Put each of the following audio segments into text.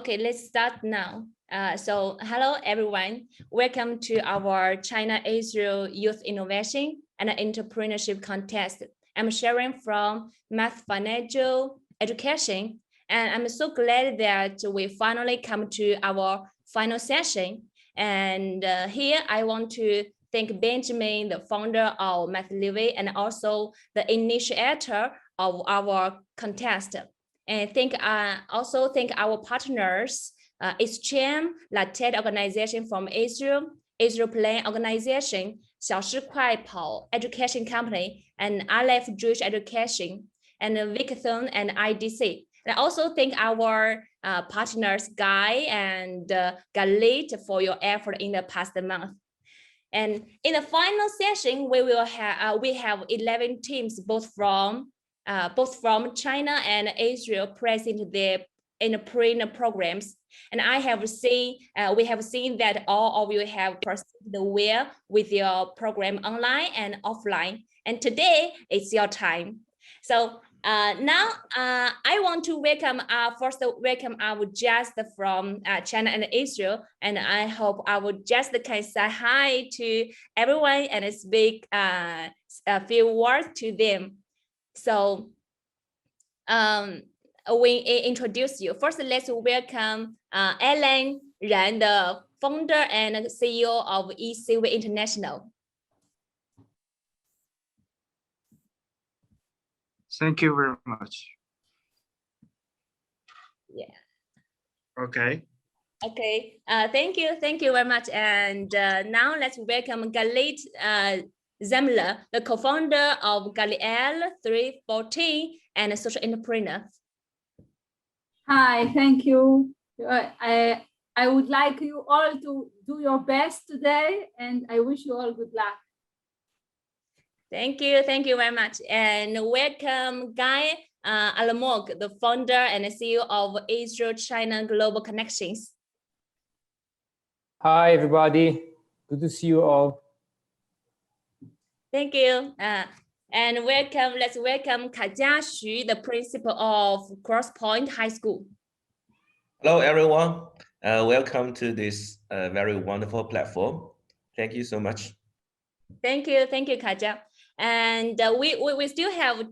Okay, let's start now. So hello, everyone. Welcome to our China-Israel Youth Innovation and Entrepreneurship Contest. I'm sharing from Math Financial Education, and I'm so glad that we finally come to our final session. And here I want to thank Benjamin, the founder of Math Living, and also the initiator of our contest. And also thank our partners, Exchange, La TED Organization from Israel, Israel Plan Organization, 小时快跑 Education Company, and Aleph Jewish Education, and Victhon and IDC. And also thank our partners, Guy and Galit, for your effort in the past month. And in the final session, we have 11 teams, both from China and Israel, present their entrepreneur programs. And we have seen that all of you have proceeded well with your program online and offline. And today it's your time. So now I want to welcome our guest from China and Israel, and I hope our guest can say hi to everyone and speak a few words to them. So we introduce you. First, let's welcome Ellen Ran, the founder and CEO of ECV International. Thank you very much. Yeah. Okay. Okay. Thank you very much. And now let's welcome Galit Zemler, the co-founder of Galiel 314 and a social entrepreneur. Hi, thank you. I would like you all to do your best today, and I wish you all good luck. Thank you very much. And welcome Guy Alamog, the founder and CEO of Israel-China Global Connections. Hi, everybody. Good to see you all. Thank you. And let's welcome Ka Xu, the principal of Crosspoint High School. Hello, everyone. Welcome to this very wonderful platform. Thank you so much. Thank you, Ka. And we still have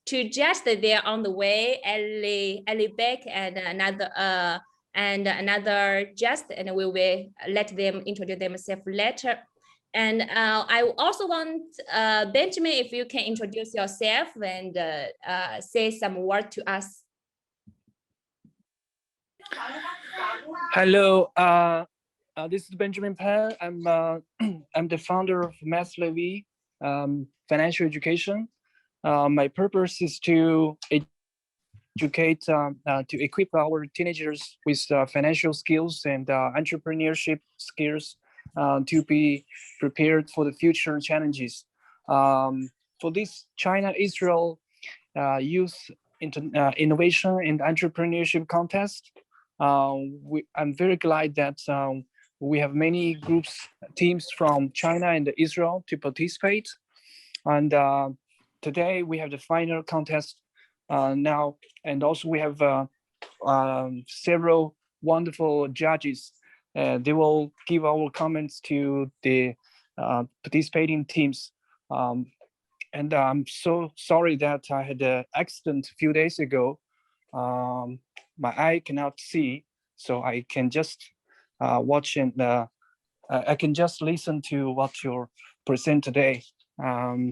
two guests there on the way, Ellie Beck and another guest, and we will let them introduce themselves later. And I also want Benjamin, if you can introduce yourself and say some word to us. Hello, this is Benjamin Pan. I'm the founder of Math Levy Financial Education. My purpose is to educate, to equip our teenagers with financial skills and entrepreneurship skills to be prepared for the future challenges. For this China-Israel Youth Innovation and Entrepreneurship Contest, I'm very glad that we have many teams from China and Israel to participate. And today we have the final contest now, and also we have several wonderful judges. They will give our comments to the participating teams. And I'm so sorry that I had an accident a few days ago. My eye cannot see, so I can just watch and I can just listen to what you present today.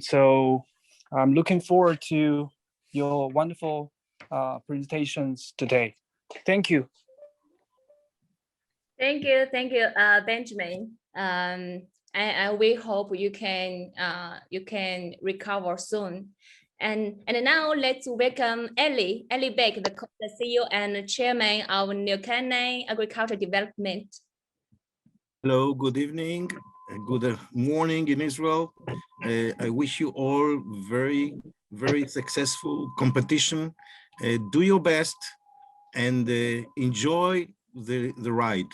So I'm looking forward to your wonderful presentations today. Thank you. Thank you, Benjamin. And we hope you can recover soon. And now let's welcome Ellie Beck, the CEO and chairman of New Canaan Agriculture Development. Hello, good evening, good morning in Israel. I wish you all very, very successful competition. Do your best and enjoy the ride.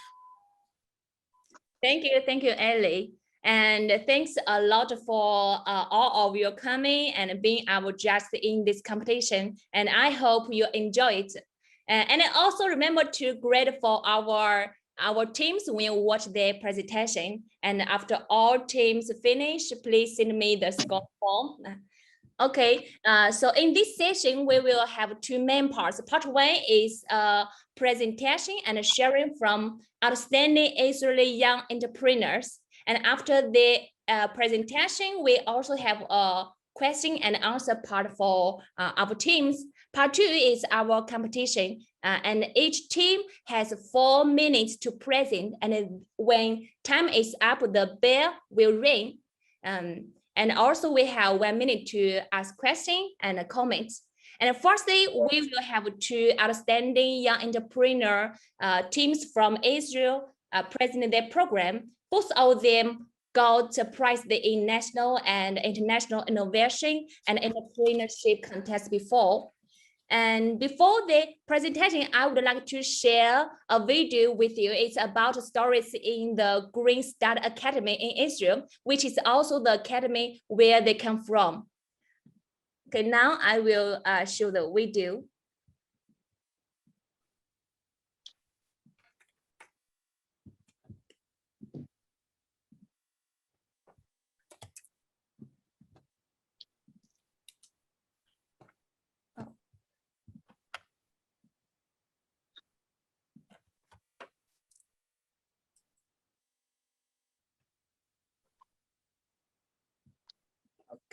Thank you, Ellie. And thanks a lot for all of your coming and being our judge in this competition. And I hope you enjoy it. And also remember to grade for our teams when you watch their presentation. And after all teams finish, please send me the score form. Okay, so in this session, we will have two main parts. Part one is presentation and sharing from outstanding Israeli young entrepreneurs. And after the presentation, we also have a question and answer part for our teams. Part two is our competition. And each team has 4 minutes to present. And when time is up, the bell will ring. And also we have 1 minute to ask questions and comments. And firstly, we will have 2 outstanding young entrepreneur teams from Israel present their program. Both of them got prized in national and international innovation and entrepreneurship contests before. And before the presentation, I would like to share a video with you. It's about stories in the Green Start Academy in Israel, which is also the academy where they come from. Okay, now I will show the video.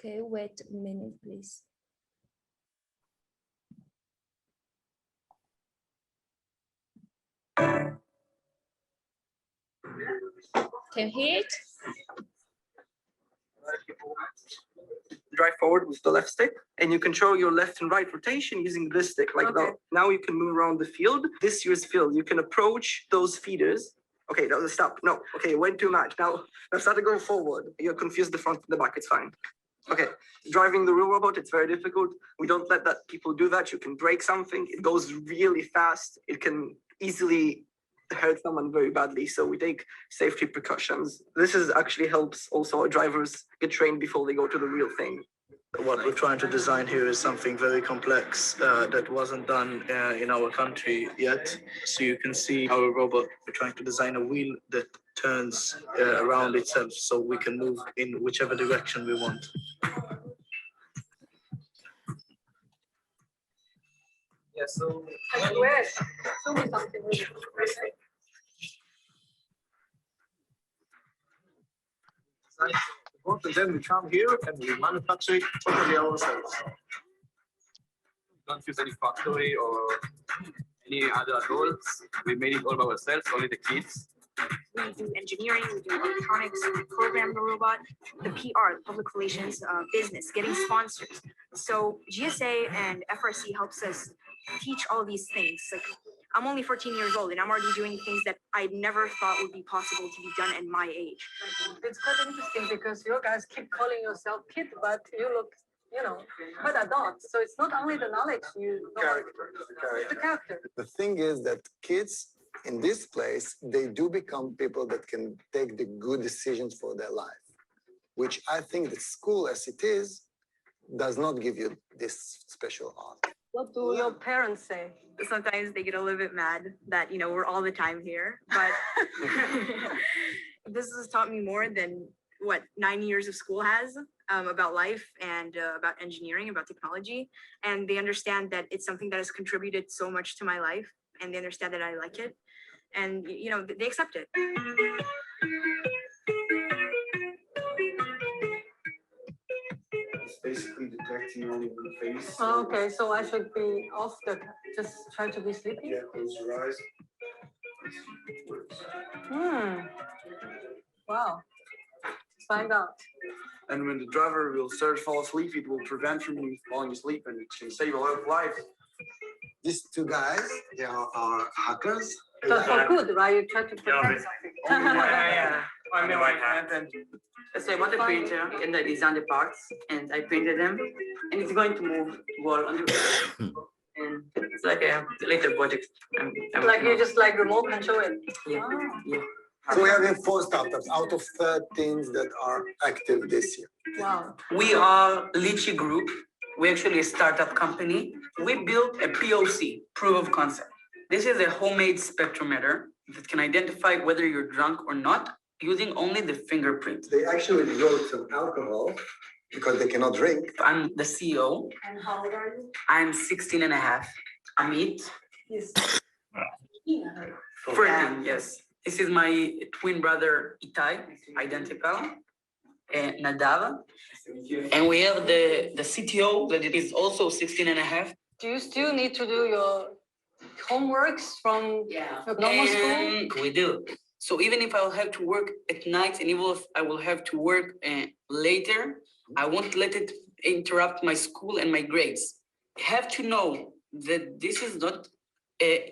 Okay, wait a minute, please. Can you hear it? Drive forward with the left stick, and you control your left and right rotation using this stick like that. Now you can move around the field. This year's field, you can approach those feeders. Okay, no, stop. No, okay, went too much. Now start to go forward. You're confused the front and the back. It's fine. Okay, driving the real robot, it's very difficult. We don't let that people do that. You can break something. It goes really fast. It can easily hurt someone very badly. So we take safety precautions. This is actually helps also our drivers get trained before they go to the real thing. What we're trying to design here is something very complex that wasn't done in our country yet. So you can see our robot, we're trying to design a wheel that turns around itself so we can move in whichever direction we want. Yeah, so Show me something. And then we come here and we manufacture it totally ourselves. Don't use any factory or any other adults. We made it all by ourselves, only the kids. We do engineering, we do electronics, we program the robot, the PR, the public relations, business, getting sponsors. So GSA and FRC helps us teach all these things. Like, I'm only 14 years old and I'm already doing things that I never thought would be possible to be done at my age. It's quite interesting because you guys keep calling yourself kid, but you look, quite adults. So it's not only the knowledge you know, it's the character. The thing is that kids in this place, they do become people that can take the good decisions for their life, which I think that school as it is does not give you this special art. What do your parents say? Sometimes they get a little bit mad that, we're all the time here, but this has taught me more than what 9 years of school has about life and about engineering, about technology. And they understand that it's something that has contributed so much to my life, and they understand that I like it. And, they accept it. It's basically detecting only one face. Oh, okay, so I should be off just try to be sleepy? Yeah, close your eyes. Wow. Let's find out. And when the driver will start to fall asleep, it will prevent from falling asleep and it can save a lot of lives. These two guys, they are hackers. So for good, right? You try to protect something. I mean, so I bought a printer and I designed the parts and I printed them, and it's going to move wall on the and it's like a later project. Like you just remote control it. Yeah. Yeah. So we're having 4 startups out of 13 that are active this year. Wow. We are Lychee Group. We're actually a startup company. We built a POC, proof of concept. This is a homemade spectrometer that can identify whether you're drunk or not using only the fingerprint. They actually wrote some alcohol because they cannot drink. I'm the CEO. And how old are you? I'm 16 and a half. Amit. Yes. 14, yes. This is my twin brother Itai, identical, Nadav. And we have the CTO that is also 16 and a half. Do you still need to do your homeworks from normal school? We do. So even if I'll have to work at night and even if I will have to work later, I won't let it interrupt my school and my grades. I have to know that this is not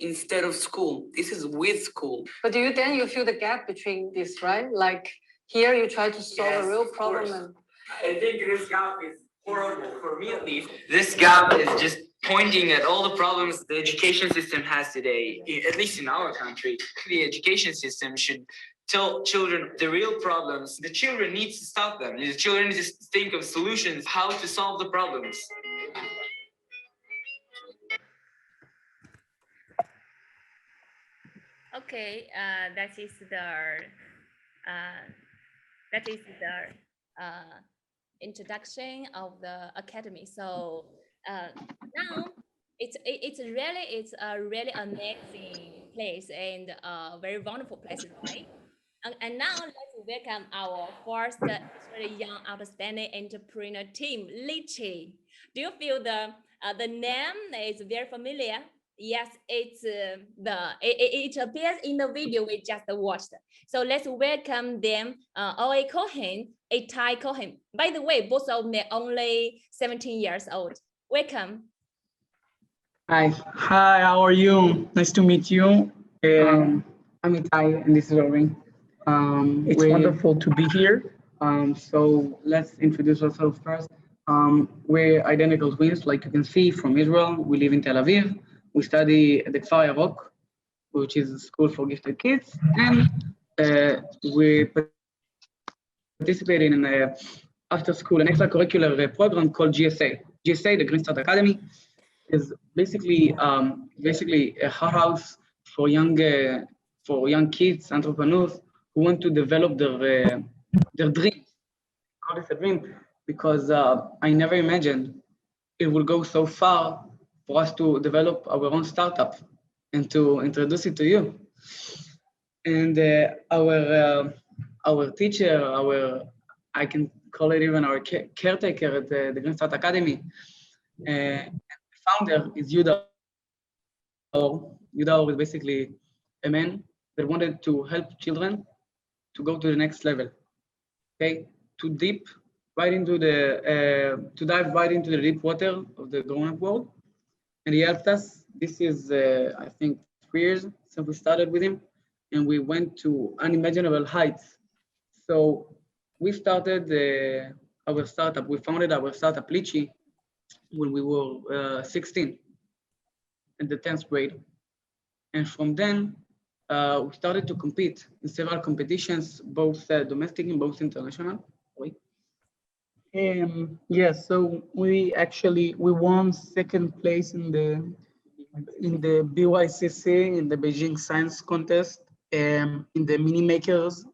instead of school, this is with school. But do you then you feel the gap between this, right? Like here you try to solve a real problem and I think this gap is horrible for me at least. This gap is just pointing at all the problems the education system has today, at least in our country. The education system should tell children the real problems. The children need to stop them. The children need to think of solutions, how to solve the problems. Okay, that is the introduction of the academy. So now it's a really amazing place and a very wonderful place, right? And now let's welcome our first Israeli young outstanding entrepreneur team, Lichi. Do you feel the name is very familiar? Yes, it appears in the video we just watched. So let's welcome them, Oe Cohen, Itai Cohen. By the way, both of them are only 17 years old. Welcome. Hi, how are you? Nice to meet you. I'm Itai and this is Oren. It's wonderful to be here. So let's introduce ourselves first. We're identical twins, like you can see, from Israel. We live in Tel Aviv. We study at the Kfar Yarok, which is a school for gifted kids, and we participate in an after-school and extracurricular program called GSA. GSA, the Green Start Academy, is basically a house for young kids, entrepreneurs who want to develop their dreams. I call this a dream because I never imagined it will go so far for us to develop our own startup and to introduce it to you. And our teacher, I can call it even our caretaker at the Green Start Academy, the founder is Yuda. Yuda is basically a man that wanted to help children to go to the next level. Okay, to dive right into the deep water of the grown-up world. And he helped us. This is, I think, 3 years since we started with him, and we went to unimaginable heights. So we started our startup. We founded our startup, Lichi, when we were 16, in the 10th grade. And from then, we started to compete in several competitions, both domestic and both international. Yes, so we won second place in the BYCC, in the Beijing Science Contest, in the mini makers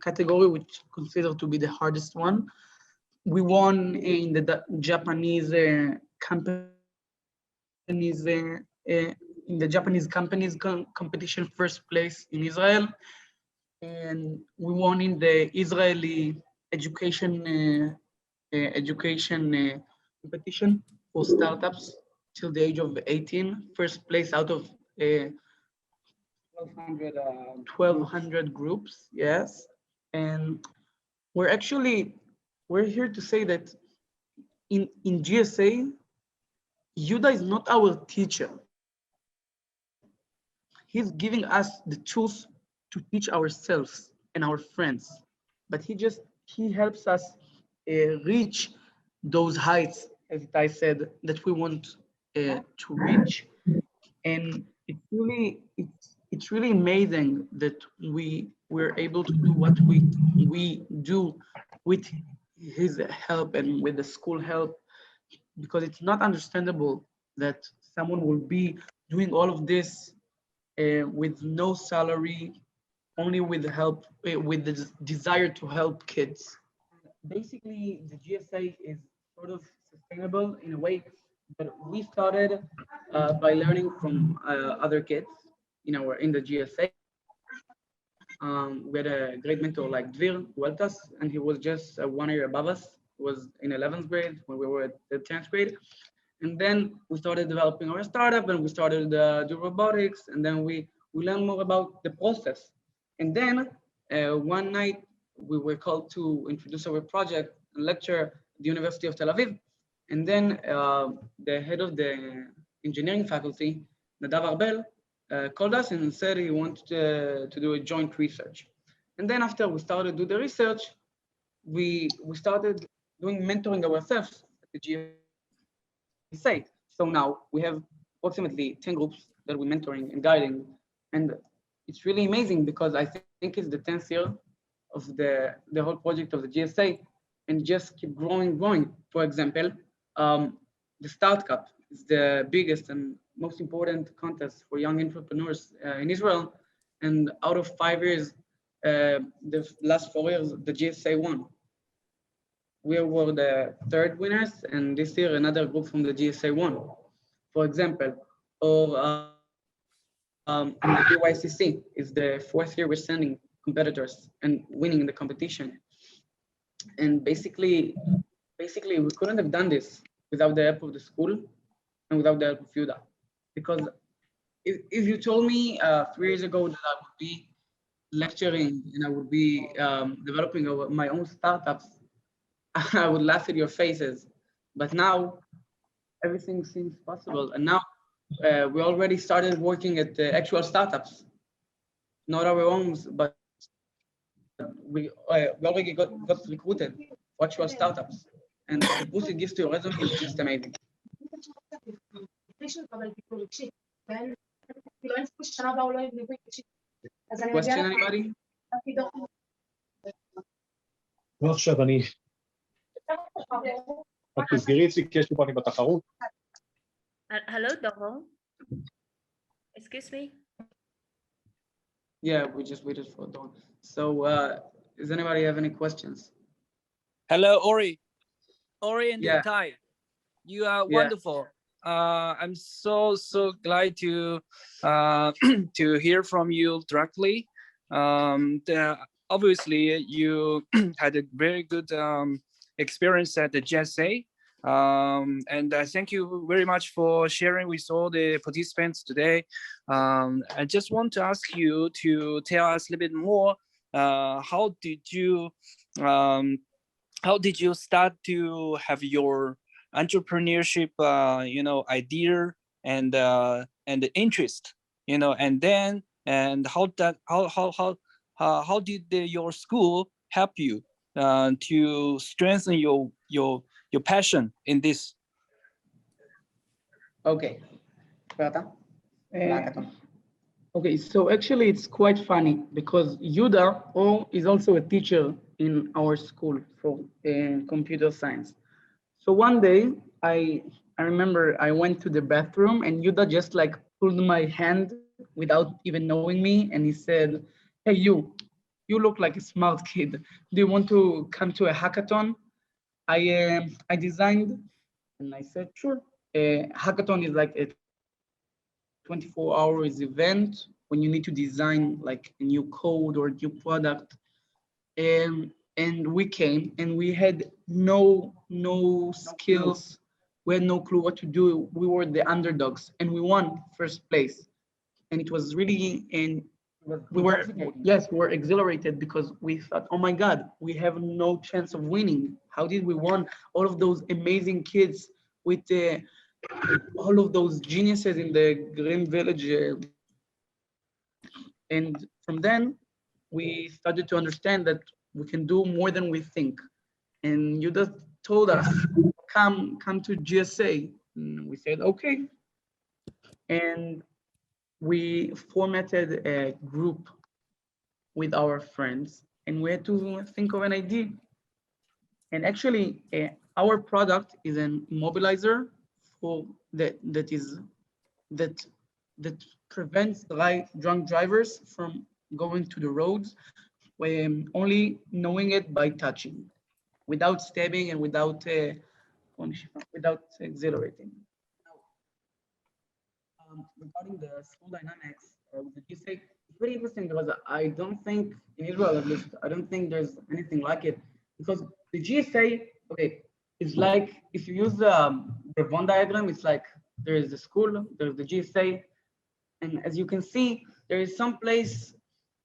category, which is considered to be the hardest one. We won in the Japanese companies competition, first place in Israel, and we won in the Israeli education competition for startups till the age of 18, first place out of 1,200 groups, yes. And we're here to say that in GSA, Yuda is not our teacher. He's giving us the tools to teach ourselves and our friends, but he helps us reach those heights, as I said, that we want to reach. And it's really amazing that we're able to do what we do with his help and with the school help. because it's not understandable that someone will be doing all of this with no salary, only with the help, with the desire to help kids. Basically, the GSA is sort of sustainable in a way, but we started by learning from other kids in the GSA. We had a great mentor like Dvir, who helped us, and he was just 1 year above us. He was in 11th grade when we were at the 10th grade. And then we started developing our startup, and we started do robotics, and then we learned more about the process. And then one night we were called to introduce our project and lecture at the University of Tel Aviv. And then the head of the engineering faculty, Nadav Arbel, called us and said he wanted to do a joint research. And then after we started to do the research, we started doing mentoring ourselves at the GSA. So now we have approximately 10 groups that we're mentoring and guiding. And it's really amazing because I think it's the 10th year of the whole project of the GSA, and just keep growing. For example, the Start Cup is the biggest and most important contest for young entrepreneurs in Israel. And out of 5 years, the last 4 years, the GSA won. We were the third winners, and this year another group from the GSA won, for example. Or and the YIEC is the 4th year we're sending competitors and winning in the competition. And basically we couldn't have done this without the help of the school and without the help of Yuda. Because if you told me 3 years ago that I would be lecturing and I would be developing my own startups, I would laugh at your faces. But now everything seems possible. And now we already started working at the actual startups, not our own, but we already got recruited for actual startups. And the boost it gives to your resume is just amazing. Question, anybody? לא עכשיו, רק תסגרי אצלי, כי יש לי פה אני בתחרות. Hello, Doro. Excuse me. Yeah, we just waited for Dawn. So, does anybody have any questions? Hello, Ori and Yeah. Tai. You are wonderful. I'm so glad to to hear from you directly. Obviously, you had a very good experience at the GSA. And I thank you very much for sharing with all the participants today. I just want to ask you to tell us a little bit more. How did you start to have your entrepreneurship, idea and the interest, and how did your school help you to strengthen your passion in this? Okay. Okay, so actually it's quite funny because Yuda is also a teacher in our school for computer science. So one day I remember I went to the bathroom and Yuda just like pulled my hand without even knowing me, and he said, "Hey, you look like a smart kid. Do you want to come to a hackathon?" I designed, and I said, "Sure." Hackathon is like a 24 hours event when you need to design like a new code or a new product. And we came and we had no skills. We had no clue what to do. We were the underdogs and we won first place. And it was really, we were exhilarated because we thought, oh my God, we have no chance of winning. How did we won all of those amazing kids with all of those geniuses in the Green Village? And from then, we started to understand that we can do more than we think. And Yuda told us, come to GSA. And we said, okay. And we formatted a group with our friends, and we had to think of an idea. And actually, our product is an immobilizer for that prevents drunk drivers from going to the roads when only knowing it by touching, without stabbing and without exhilarating. Regarding the school dynamics with the GSA, it's very interesting because I don't think in Israel, at least, I don't think there's anything like it, because the GSA, okay, it's like if you use the Venn diagram, it's like there is the school, there's the GSA, and as you can see, there is some place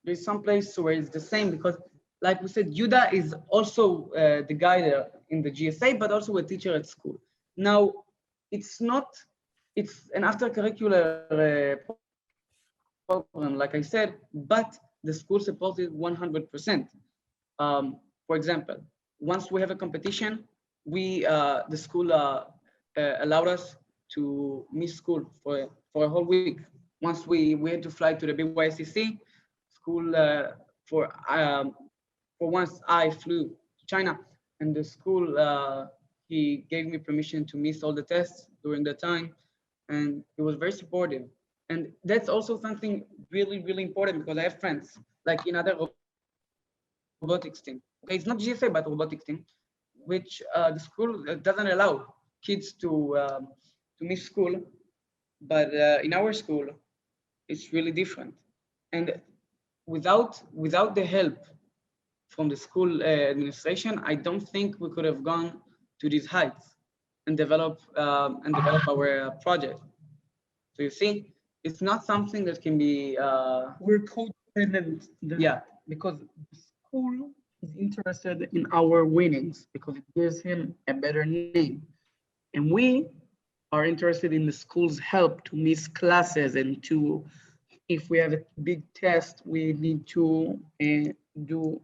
where it's the same, because like we said, Yuda is also the guy there in the GSA, but also a teacher at school. Now, it's an after-curricular program, like I said, but the school supports it 100%. For example, once we have a competition, the school allowed us to miss school for a whole week. Once we had to fly to the YIEC school for once I flew to China, and the school he gave me permission to miss all the tests during that time, and he was very supportive. And that's also something really, really important, because I have friends like in other robotics team. Okay, it's not GSA, but robotics team, which the school doesn't allow kids to miss school. But in our school, it's really different. And without the help from the school administration, I don't think we could have gone to these heights and develop our project. So you see, it's not something that can be. We're codependent. Yeah, because the school is interested in our winnings because it gives him a better name, and we are interested in the school's help to miss classes and to, if we have a big test, we need to do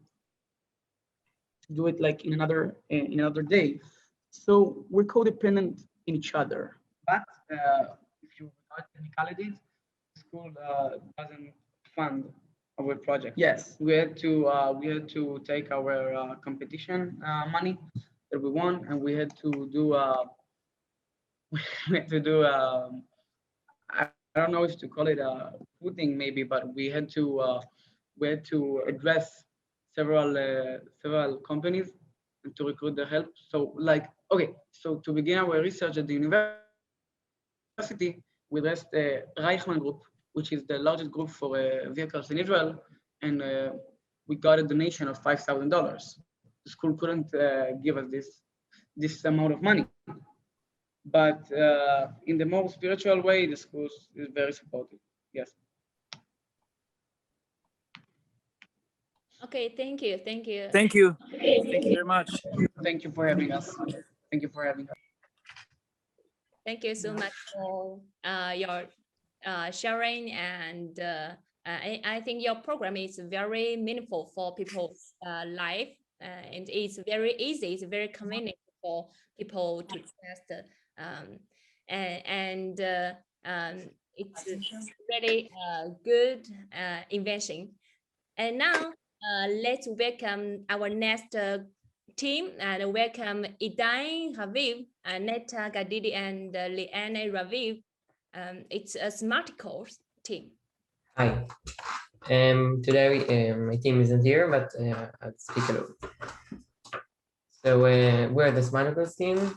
it like in another day. So we're codependent in each other. But if you regard technicalities, the school doesn't fund our project. Yes, we had to take our competition money that we won, and we had to do I don't know if to call it a pudding maybe, but we had to address several companies and to recruit their help. So like, okay, so to begin our research at the university, we addressed the Reichman Group, which is the largest group for vehicles in Israel, and we got a donation of $5,000. The school couldn't give us this amount of money. But in the more spiritual way, the school is very supportive. Yes. Okay, thank you. Thank you. Thank you very much. Thank you for having us. Thank you for having us. Thank you so much for your sharing, and I think your program is very meaningful for people's life, and it's very easy. It's very convenient for people to test, and it's really good invention. And now let's welcome our next team, and welcome Idain Raviv, Neta Gadidi, and Liane Raviv. It's a smart course team. Hi. Today my team isn't here, but I'll speak alone. So we're the smart course team.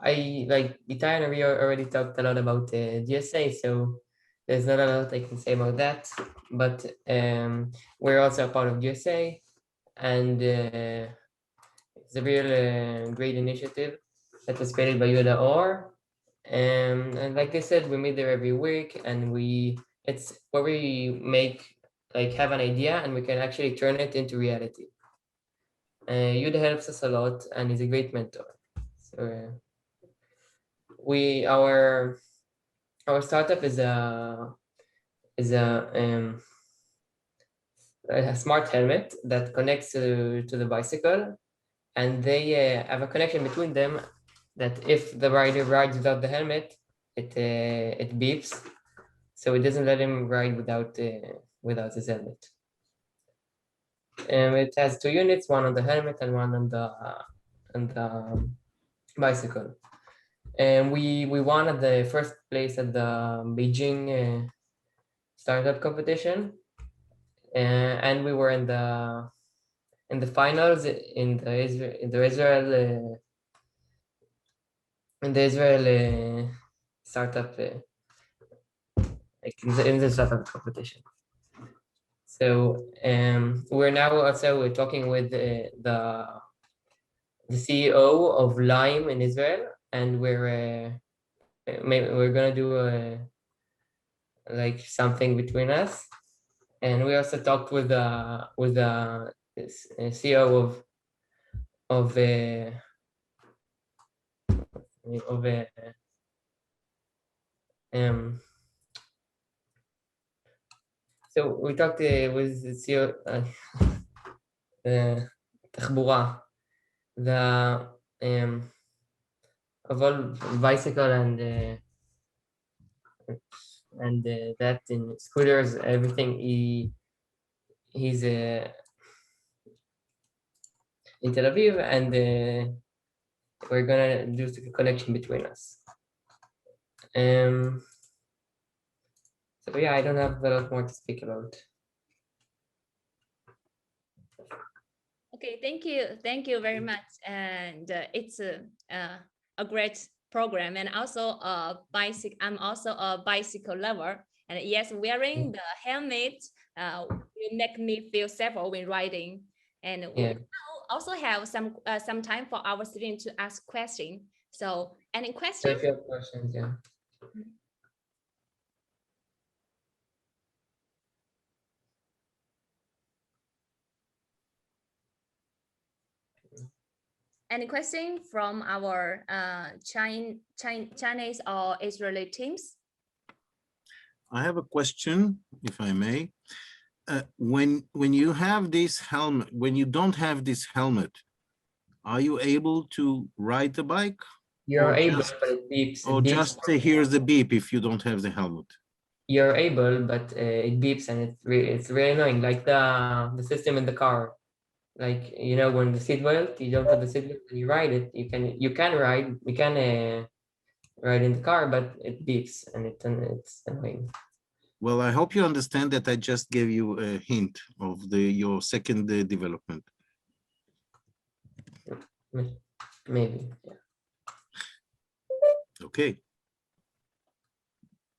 I like Itai and we already talked a lot about GSA, so there's not a lot I can say about that. But we're also a part of GSA, and it's a real great initiative that was created by Yuda Or. And like I said, we meet there every week, and it's where we have an idea and we can actually turn it into reality. Yuda helps us a lot and is a great mentor. So our startup is a smart helmet that connects to the bicycle, and they have a connection between them that if the rider rides without the helmet, it beeps, so it doesn't let him ride without his helmet. It has two units, one on the helmet and one on bicycle. And we won at the first place at the Beijing startup competition, and we were in the finals in the Israel startup like in the startup competition. So we're now also talking with the CEO of Lime in Israel, and maybe we're gonna do like something between us. And we also talked with the CEO of so we talked with the CEO תחבורה, of all bicycle and that in scooters, everything. He's in Tel Aviv, and we're gonna do the connection between us. So yeah, I don't have a lot more to speak about. Okay, thank you very much, and it's a great program, and also I'm also a bicycle lover, and yes, wearing the helmet will make me feel safer when riding. And we now also have some time for our students to ask questions. So any questions? If you have questions, yeah. Any question from our Chinese or Israeli teams? I have a question, if I may. When you have this helmet, when you don't have this helmet, are you able to ride the bike? You're able, but it beeps. Or just here's the beep if you don't have the helmet? You're able, but it beeps, and it's really annoying. Like the system in the car. Like, you know, when the seatbelt, you don't have the seatbelt and you ride it, you can ride in the car, but it beeps and it's annoying. Well, I hope you understand that I just gave you a hint of your second development. Maybe, yeah. Okay.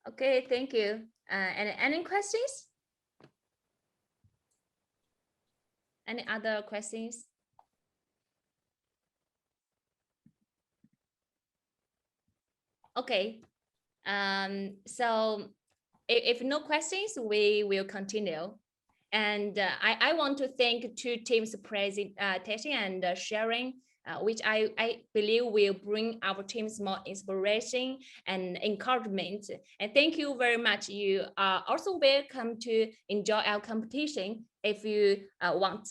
Okay, thank you. And any questions? Any other questions? Okay. So if no questions, we will continue. And I want to thank two teams presentation and sharing, which I believe will bring our teams more inspiration and encouragement. And thank you very much. You are also welcome to enjoy our competition if you want.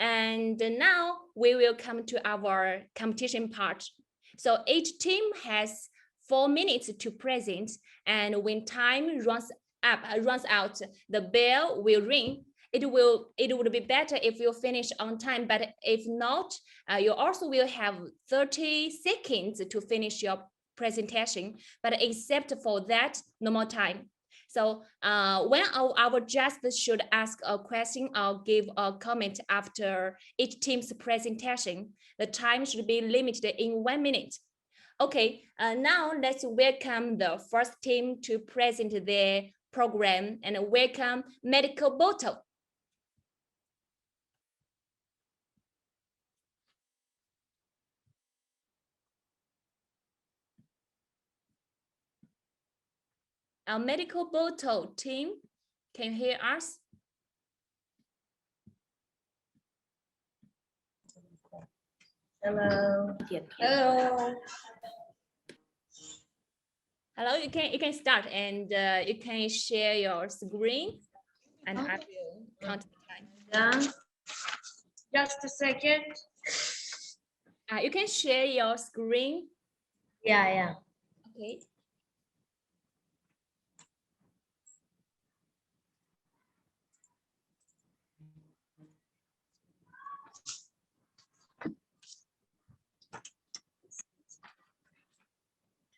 And now we will come to our competition part. So each team has 4 minutes to present, and when time runs out, the bell will ring. It would be better if you finish on time, but if not, you also will have 30 seconds to finish your presentation, but except for that, no more time. So when our judges should ask a question or give a comment after each team's presentation, the time should be limited in 1 minute. Okay, now let's welcome the first team to present their program, and welcome Medical Bottle. Our Medical Bottle team, can you hear us? Hello. Hello. Hello, you can start, and you can share your screen, and I will count the time. Yeah. Just a second. You can share your screen. Yeah. Okay.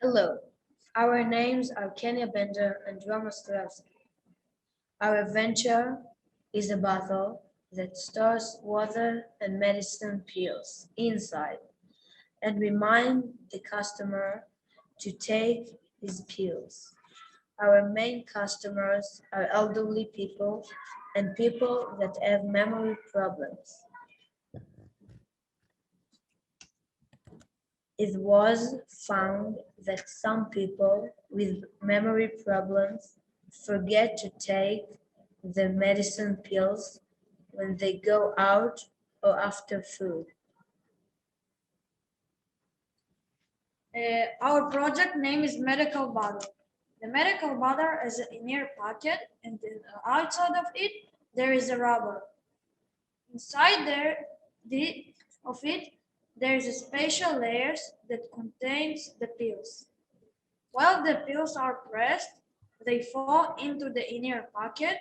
Hello, our names are Kenya Bender and Rama Stravsky. Our venture is a bottle that stores water and medicine pills inside and remind the customer to take his pills. Our main customers are elderly people and people that have memory problems. It was found that some people with memory problems forget to take the medicine pills when they go out or after food. Our project name is Medical Bottle. The medical bottle is an inner pocket, and the outside of it, there is a rubber. Inside of it, there is a special layers that contains the pills. While the pills are pressed, they fall into the inner pocket.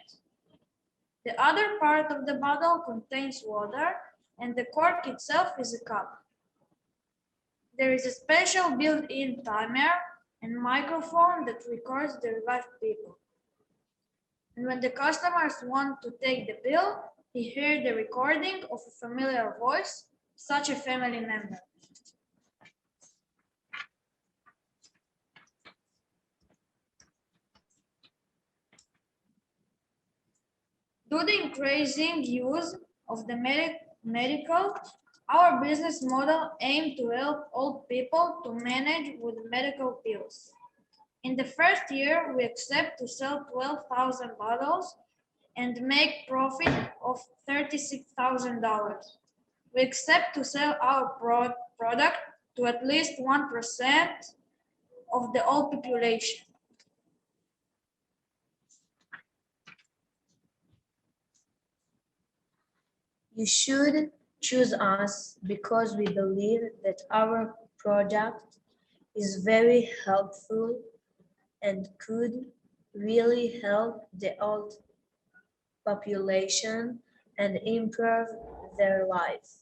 The other part of the bottle contains water, and the cork itself is a cup. There is a special built-in timer and microphone that records the revived people. And when the customers want to take the pill, they hear the recording of a familiar voice, such a family member. Due to the increasing use of the medical, our business model aims to help old people to manage with medical pills. In the first year, we expect to sell 12,000 bottles and make profit of $36,000. We expect to sell our product to at least 1% of the old population. You should choose us because we believe that our product is very helpful and could really help the old population and improve their lives.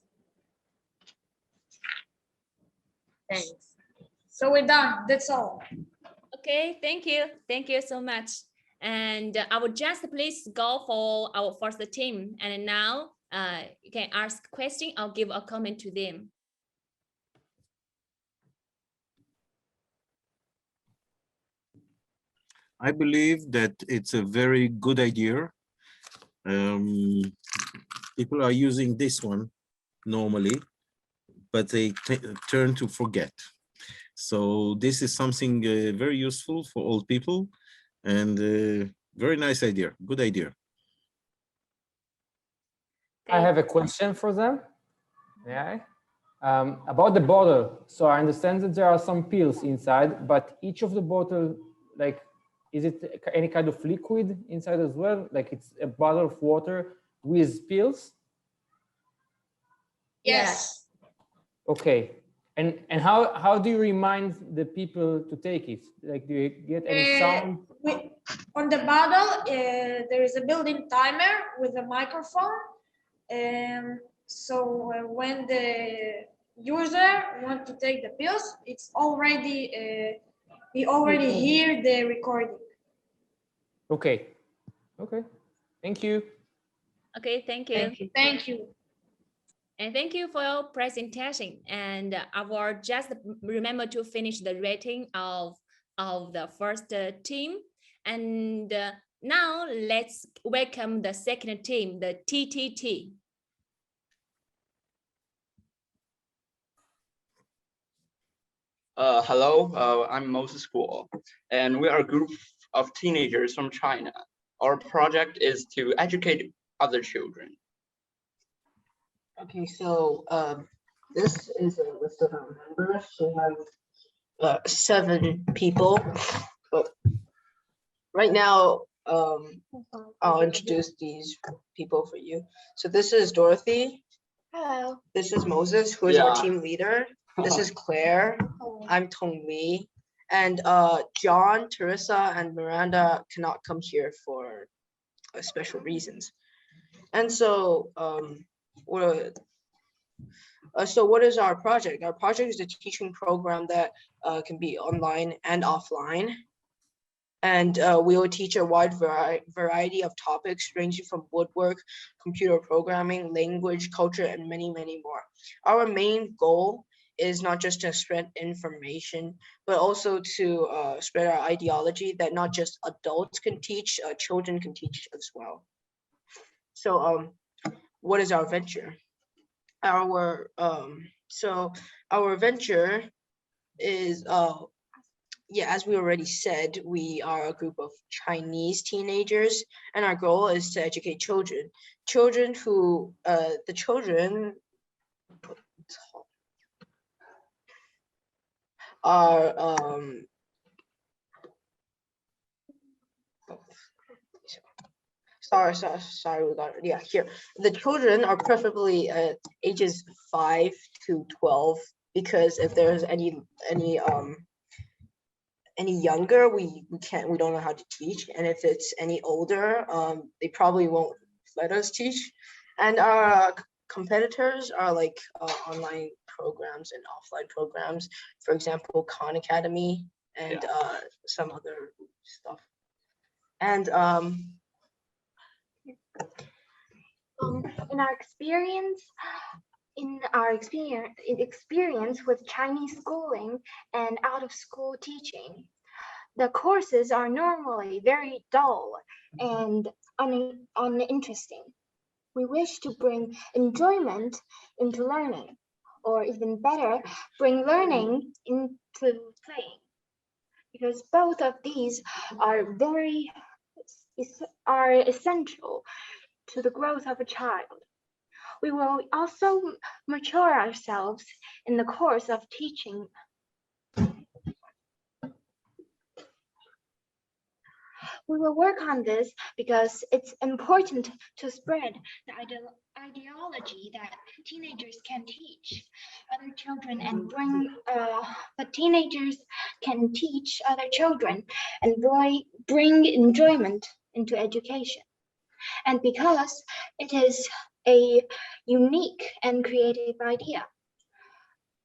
Thanks. So we're done, that's all. Okay, thank you. Thank you so much. And I would just please go for our first team. And now you can ask a question. I'll give a comment to them. I believe that it's a very good idea. People are using this one normally, but they turn to forget. So this is something very useful for old people and very nice idea, good idea. I have a question for them. Yeah. About the bottle. So I understand that there are some pills inside, but each of the bottle, like, is it any kind of liquid inside as well? Like it's a bottle of water with pills? Yes. Okay. And how do you remind the people to take it? Like, do you get any sound? On the bottle, there is a built-in timer with a microphone. So when the user wants to take the pills, it's already, we already hear the recording. Okay. Okay. Thank you. Okay, thank you. Thank you. Thank you. And thank you for your presentation. And I will just remember to finish the rating of the first team. And now let's welcome the second team, the TTT. Hello, I'm Moses Guo, and we are a group of teenagers from China. Our project is to educate other children. Okay, so this is a list of our members. We have 7 people. But right now, I'll introduce these people for you. So this is Dorothy. Hello. This is Moses, who is our team leader. This is Claire. I'm Tong Li. And John, Teresa, and Miranda cannot come here for special reasons. And so So what is our project? Our project is a teaching program that can be online and offline. And we will teach a wide variety of topics ranging from woodwork, computer programming, language, culture, and many, many more. Our main goal is not just to spread information, but also to spread our ideology that not just adults can teach, children can teach as well. So what is our venture? Our venture is as we already said, we are a group of Chinese teenagers, and our goal is to educate children. Children who are sorry, we got it. Here. The children are preferably ages 5 to 12, because if there's any younger, we don't know how to teach, and if it's any older, they probably won't let us teach. And our competitors are like online programs and offline programs, for example, Khan Academy and some other stuff. And in our experience with Chinese schooling and out of school teaching, the courses are normally very dull and uninteresting. We wish to bring enjoyment into learning, or even better, bring learning into playing, because both of these are essential to the growth of a child. We will also mature ourselves in the course of teaching. We will work on this because it's important to spread the ideology that teenagers can teach other children and but teenagers can teach other children and bring enjoyment into education. And because it is a unique and creative idea,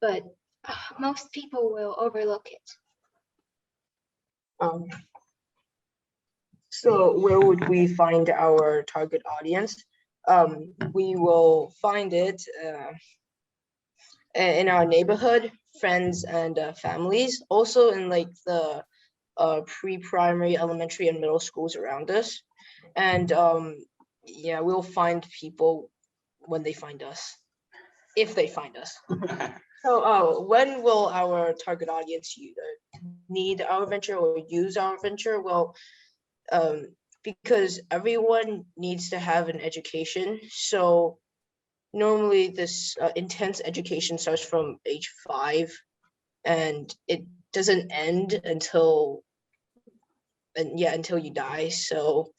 but most people will overlook it. So where would we find our target audience? We will find it in our neighborhood, friends and families, also in like the pre-primary, elementary and middle schools around us. And we'll find people when they find us, if they find us. So when will our target audience need our venture or use our venture? Well, because everyone needs to have an education. So normally this intense education starts from age 5 and it doesn't end until you die. So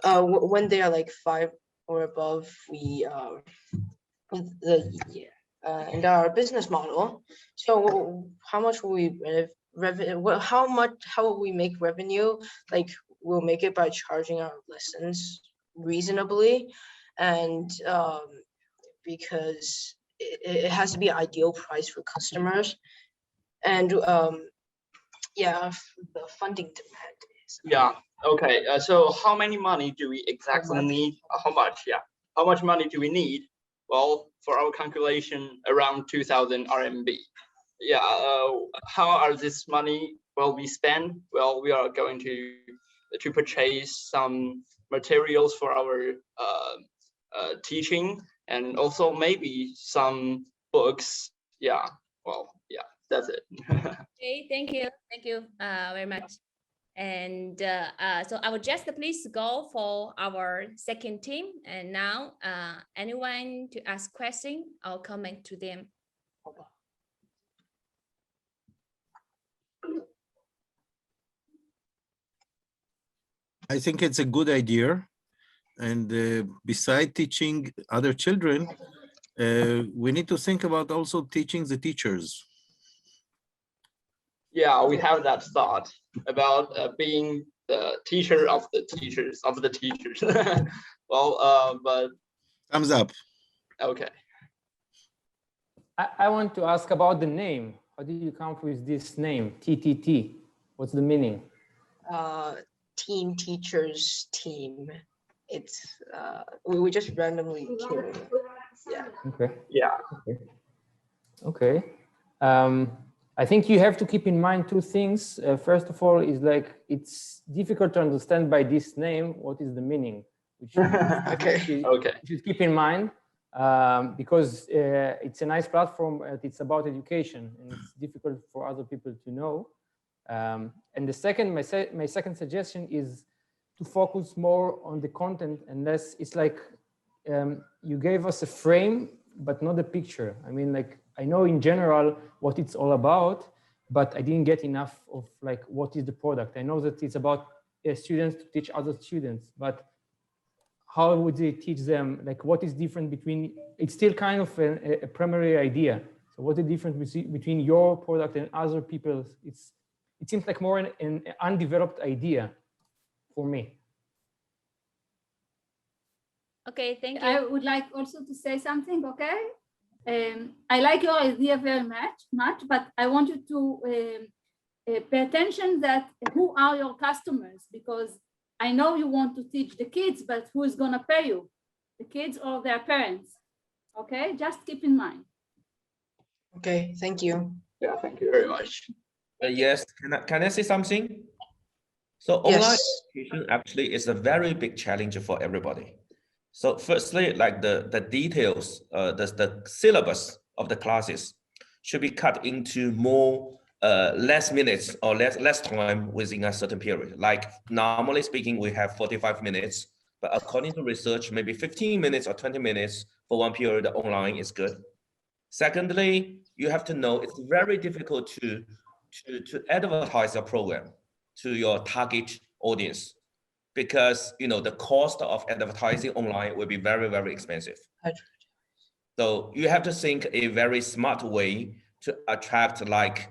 when they are like 5 or above, we and our business model. So how much will we how will we make revenue? Like we'll make it by charging our lessons reasonably, and because it has to be an ideal price for customers, and the funding demand is. Yeah. Okay. So how many money do we exactly need? How much? Yeah. How much money do we need? Well, for our calculation, around 2,000 RMB. Yeah. How are this money will be spent? Well, we are going to purchase some materials for our teaching, and also maybe some books. Yeah. Well, yeah, that's it. Okay, thank you very much. And so I will just please go for our second team. And now anyone to ask question, I'll comment to them. I think it's a good idea. And beside teaching other children, we need to think about also teaching the teachers. Yeah, we have that thought about being the teacher of the teachers of the teachers. Well, but thumbs up. Okay. I want to ask about the name. How did you come up with this name, TTT? What's the meaning? Team teachers team. It's we just randomly came. Yeah. Okay. Yeah. Okay. Okay. I think you have to keep in mind two things. First of all, is like it's difficult to understand by this name what is the meaning, which Okay. you should keep in mind because it's a nice platform. It's about education, and it's difficult for other people to know. And the second, my second suggestion is to focus more on the content and less. It's like you gave us a frame, but not a picture. I mean, like I know in general what it's all about, but I didn't get enough of like what is the product. I know that it's about students to teach other students, but how would they teach them? Like what is different between? It's still kind of a primary idea. So what's the difference between your product and other people's? It seems like more an undeveloped idea for me. Okay, thank you. I would like also to say something, okay? I like your idea very much, but I want you to pay attention that who are your customers, because I know you want to teach the kids, but who is gonna pay you? The kids or their parents, okay? Just keep in mind. Okay, thank you. Yeah, thank you very much. Yes, can I say something? So Yes. online education actually is a very big challenge for everybody. So firstly, like the details, the syllabus of the classes should be cut into more less minutes or less time within a certain period. Like normally speaking, we have 45 minutes, but according to research, maybe 15 minutes or 20 minutes for one period online is good. Secondly, you have to know it's very difficult to advertise your program to your target audience, because the cost of advertising online will be very, very expensive. So you have to think a very smart way to attract, like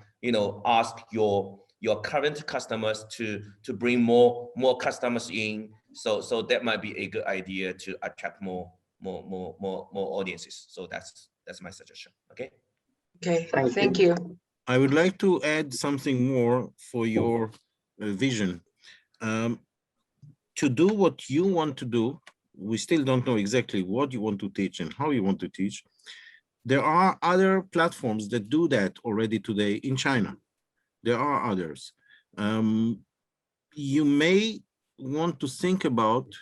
ask your current customers to bring more customers in. So that might be a good idea to attract more audiences. So that's my suggestion. Okay. Okay. Thank you. I would like to add something more for your vision. To do what you want to do, we still don't know exactly what you want to teach and how you want to teach. There are other platforms that do that already today in China. There are others. You may want to think about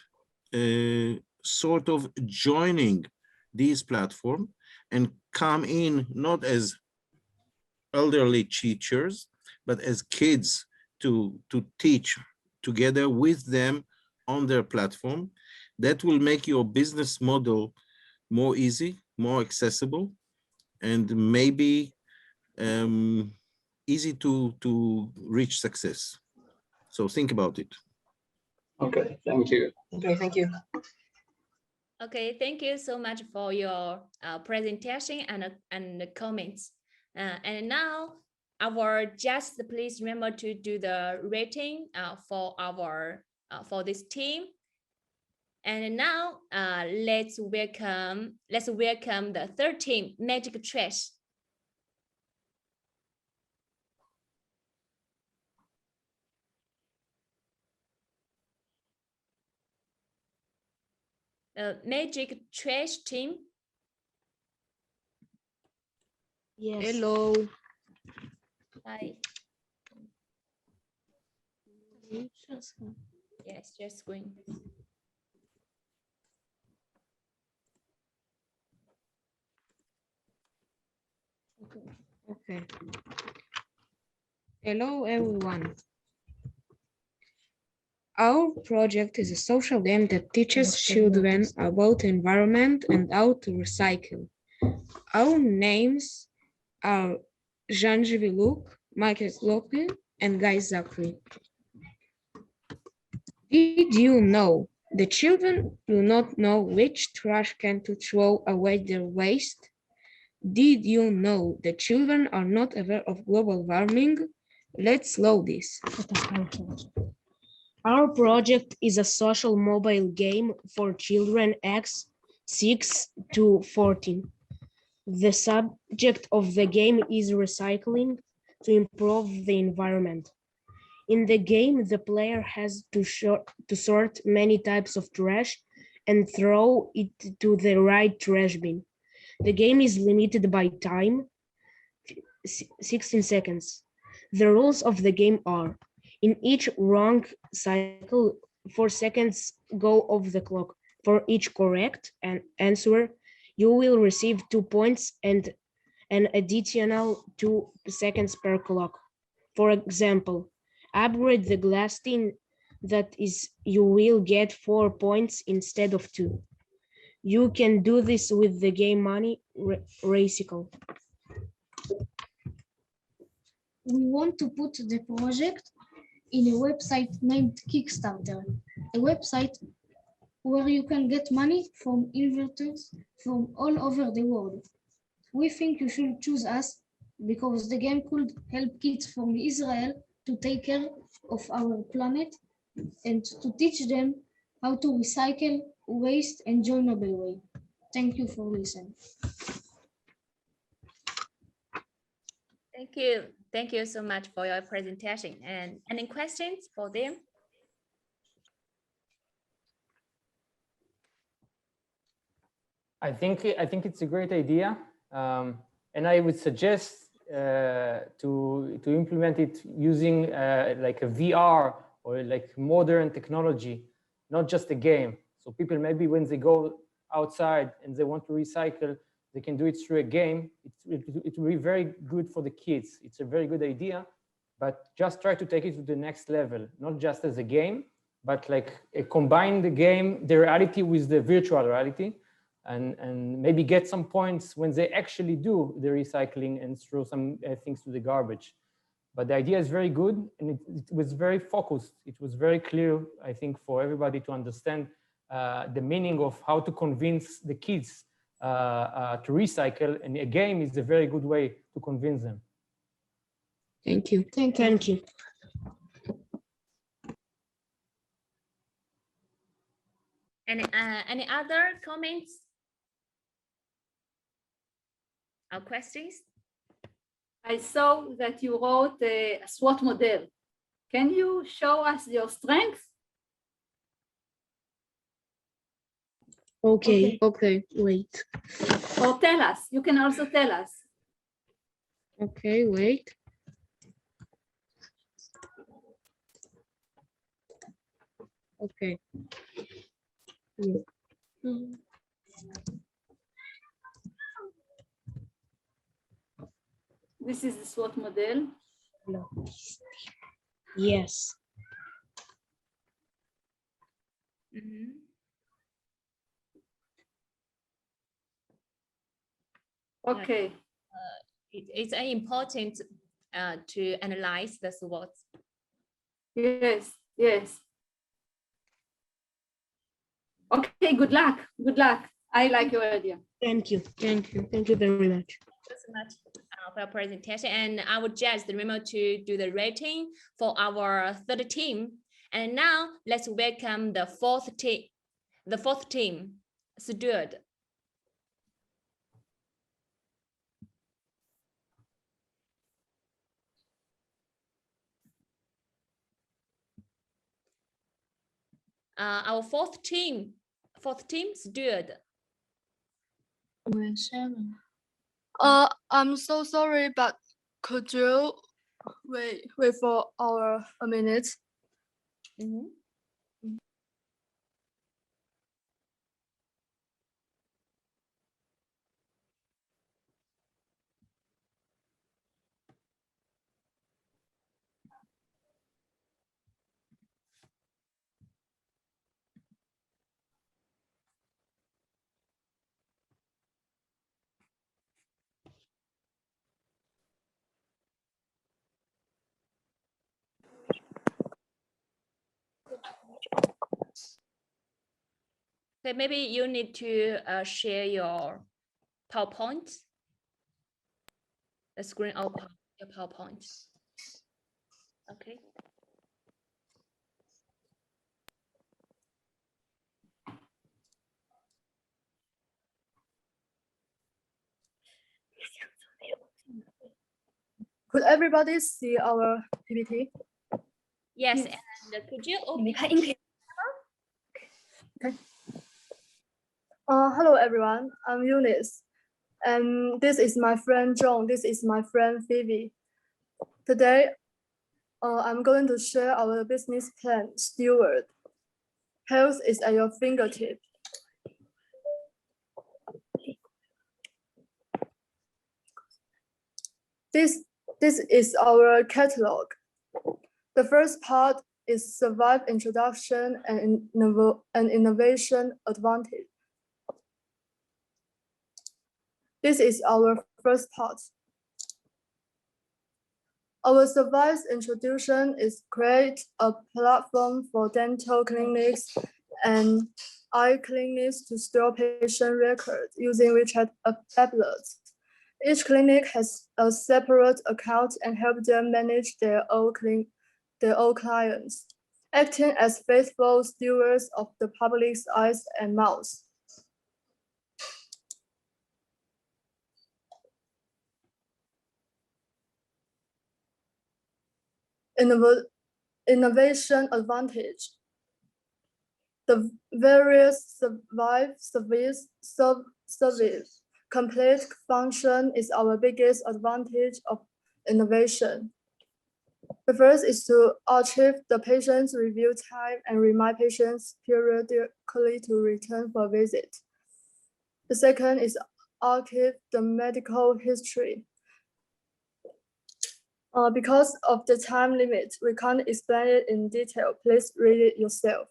sort of joining these platforms and come in not as elderly teachers, but as kids to teach together with them on their platform. That will make your business model more easy, more accessible, and maybe easy to reach success. So think about it. Okay, thank you. Okay, thank you. Okay, thank you so much for your presentation and the comments. And now, just please remember to do the rating for this team. And now, let's welcome the third team, Magic Trash. The Magic Trash team. Yes. Hello. Hi. Yes, just screen. Okay. Hello, everyone. Our project is a social game that teaches children about environment and how to recycle. Our names are Jean Jiviluk, Michael Lopin, and Guy Zachary. Did you know the children do not know which trash can to throw away their waste? Did you know the children are not aware of global warming? Let's load this. Our project is a social mobile game for children aged 6 to 14. The subject of the game is recycling to improve the environment. In the game, the player has to sort many types of trash and throw it to the right trash bin. The game is limited by time, 16 seconds. The rules of the game are, in each wrong cycle, 4 seconds go off the clock. For each correct answer, you will receive 2 points and an additional 2 seconds per clock. For example, upgrade the glass tin, that is, you will get 4 points instead of 2. You can do this with the game money Recycle. We want to put the project in a website named Kickstarter, a website where you can get money from investors from all over the world. We think you should choose us because the game could help kids from Israel to take care of our planet and to teach them how to recycle waste in a enjoyable way. Thank you for listening. Thank you. Thank you so much for your presentation. And any questions for them? I think it's a great idea, and I would suggest to implement it using like a VR or like modern technology, not just a game. So people maybe when they go outside and they want to recycle, they can do it through a game. It will be very good for the kids. It's a very good idea, but just try to take it to the next level, not just as a game, but like combine the game, the reality with the virtual reality, and maybe get some points when they actually do the recycling and throw some things to the garbage. But the idea is very good, and it was very focused. It was very clear, I think, for everybody to understand the meaning of how to convince the kids to recycle, and a game is a very good way to convince them. Thank you. Thank you. Any other comments or questions? I saw that you wrote a SWOT model. Can you show us your strengths? Okay, wait. Or tell us, you can also tell us. Okay, wait. Okay. This is the SWOT model. No. Yes. Okay. It's important to analyze the SWOT. Yes, yes. Okay, good luck. Good luck. I like your idea. Thank you. Thank you. Thank you very much. Thank you so much for your presentation. And I would just remember to do the rating for our third team. And now let's welcome the fourth team. The fourth team, Stuart. Our fourth team, Stuart. I'm so sorry, but could you wait for a minute? Okay, maybe you need to share your PowerPoint, the screen of your PowerPoint. Okay. Could everybody see our PPT? Yes, and could you open? Okay. Hello everyone, I'm Eunice. And this is my friend John, this is my friend Phoebe. Today, I'm going to share our business plan, Steward. Health is at your fingertip. This is our catalog. The first part is survive introduction and innovation advantage. This is our first part. Our survive introduction is create a platform for dental clinics and eye clinics to store patient records using WeChat tablets. Each clinic has a separate account and help them manage their own clients, acting as faithful stewards of the public's eyes and mouths. Innovation advantage. The various survive service complete function is our biggest advantage of innovation. The first is to achieve the patient's review time and remind patients periodically to return for a visit. The second is archive the medical history. Because of the time limit, we can't explain it in detail. Please read it yourself.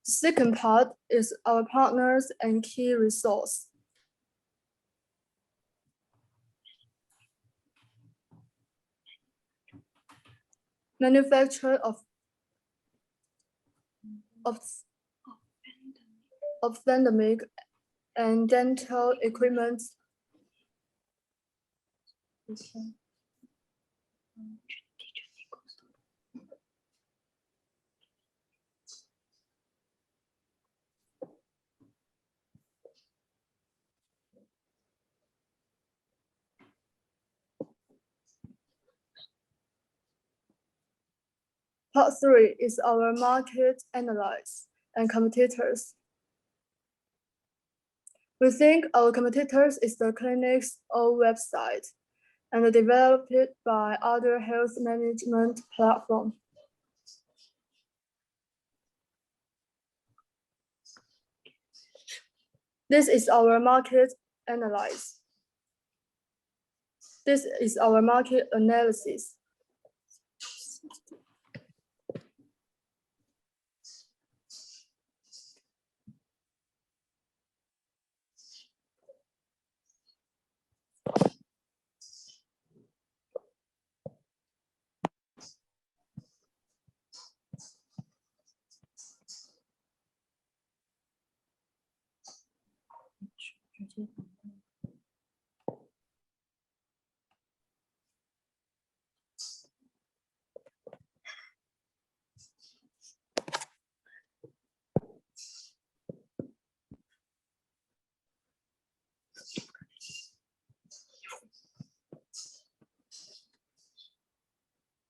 The second part is our partners and key resource. Manufacture of ophthalmic and dental equipment. Part 3 is our market analysis and competitors. We think our competitors is the clinic's own website and developed by other health management platform. This is our market analysis. This is our market analysis.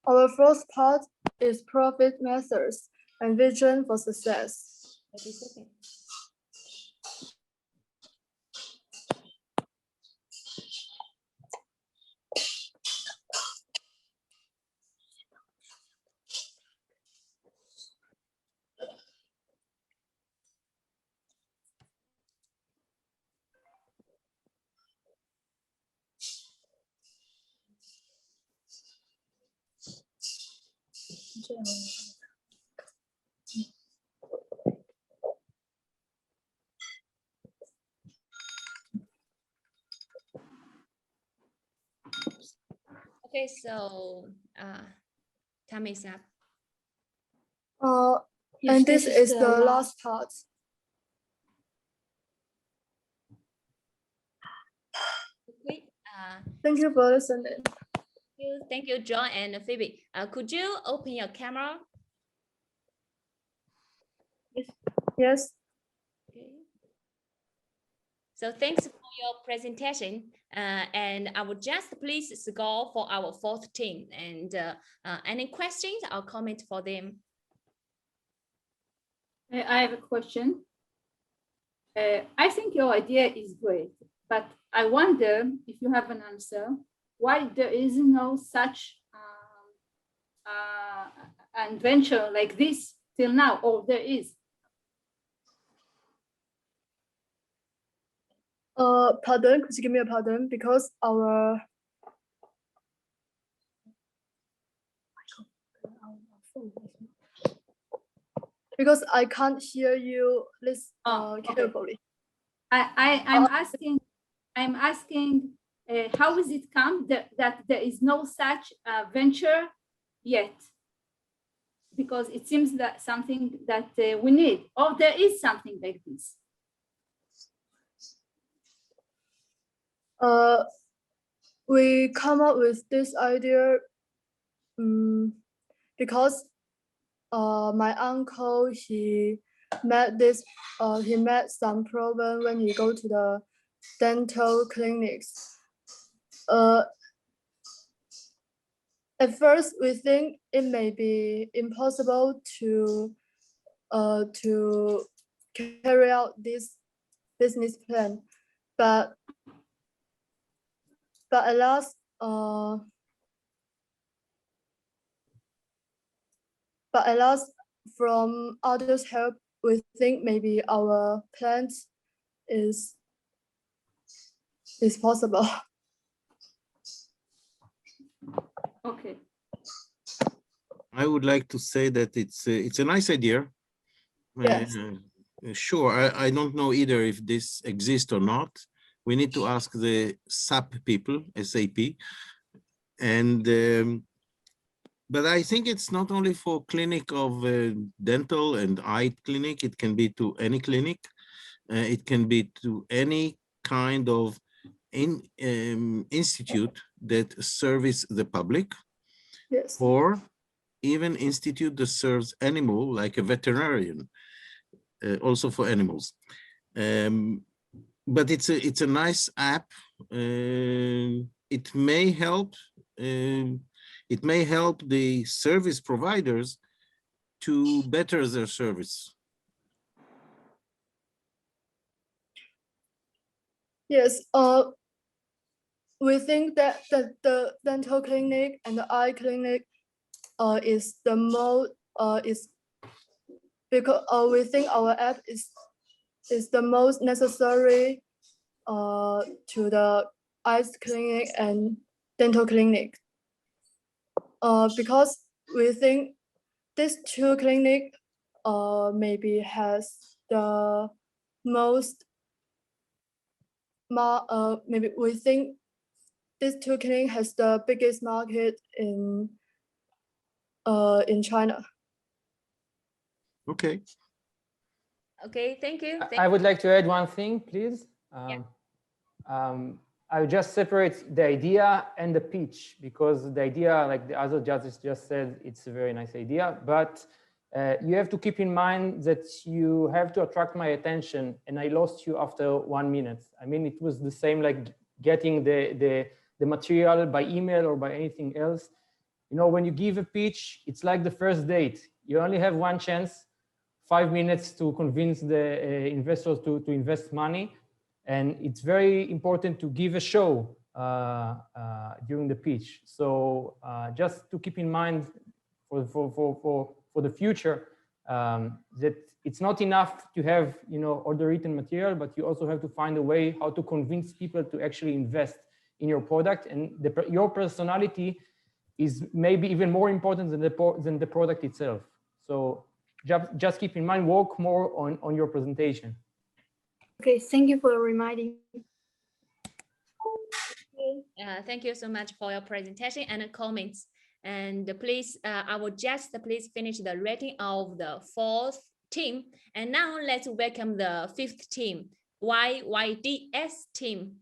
Our first part is profit methods and vision for success. Okay, so time is up. And this is the last part. Okay. Thank you for listening. Thank you, John and Phoebe. Could you open your camera? Yes. Okay. So thanks for your presentation. And I would just please score for our fourth team. And any questions or comments for them? I have a question. I think your idea is great, but I wonder if you have an answer why there is no such adventure like this till now, or there is. Pardon, could you give me a pardon? Because I can't hear you carefully. I'm asking how is it come that there is no such venture yet? Because it seems that something that we need, or there is something like this. We come up with this idea because my uncle, he met some problem when he go to the dental clinics. At first, we think it may be impossible to carry out this business plan, but at last, from others' help, we think maybe our plans is possible. Okay. I would like to say that it's a nice idea. Yes. Sure, I don't know either if this exists or not. We need to ask the SAP people, SAP, and but I think it's not only for clinic of dental and eye clinic. It can be to any clinic. It can be to any kind of institute that serves the public. Yes. Or even institute that serves animal, like a veterinarian, also for animals. But it's a nice app. It may help the service providers to better their service. Yes. We think that the dental clinic and the eye clinic is the most because we think our app is the most necessary to the eye clinic and dental clinic. Because we think these two clinic maybe has the most maybe we think this two clinic has the biggest market in China. Okay. Okay, thank you. I would like to add one thing, please. I would just separate the idea and the pitch, because the idea, like the other judges just said, it's a very nice idea, but you have to keep in mind that you have to attract my attention, and I lost you after 1 minute. I mean, it was the same like getting the material by email or by anything else. You know, when you give a pitch, it's like the first date. You only have one chance, 5 minutes to convince the investors to invest money. And it's very important to give a show during the pitch. So just to keep in mind for the future, that it's not enough to have, you know, all the written material, but you also have to find a way how to convince people to actually invest in your product. And your personality is maybe even more important than the product itself. So just keep in mind, work more on your presentation. Okay, thank you for reminding. Thank you so much for your presentation and comments. And please, I will just please finish the rating of the fourth team. And now let's welcome the fifth team, YYDS team.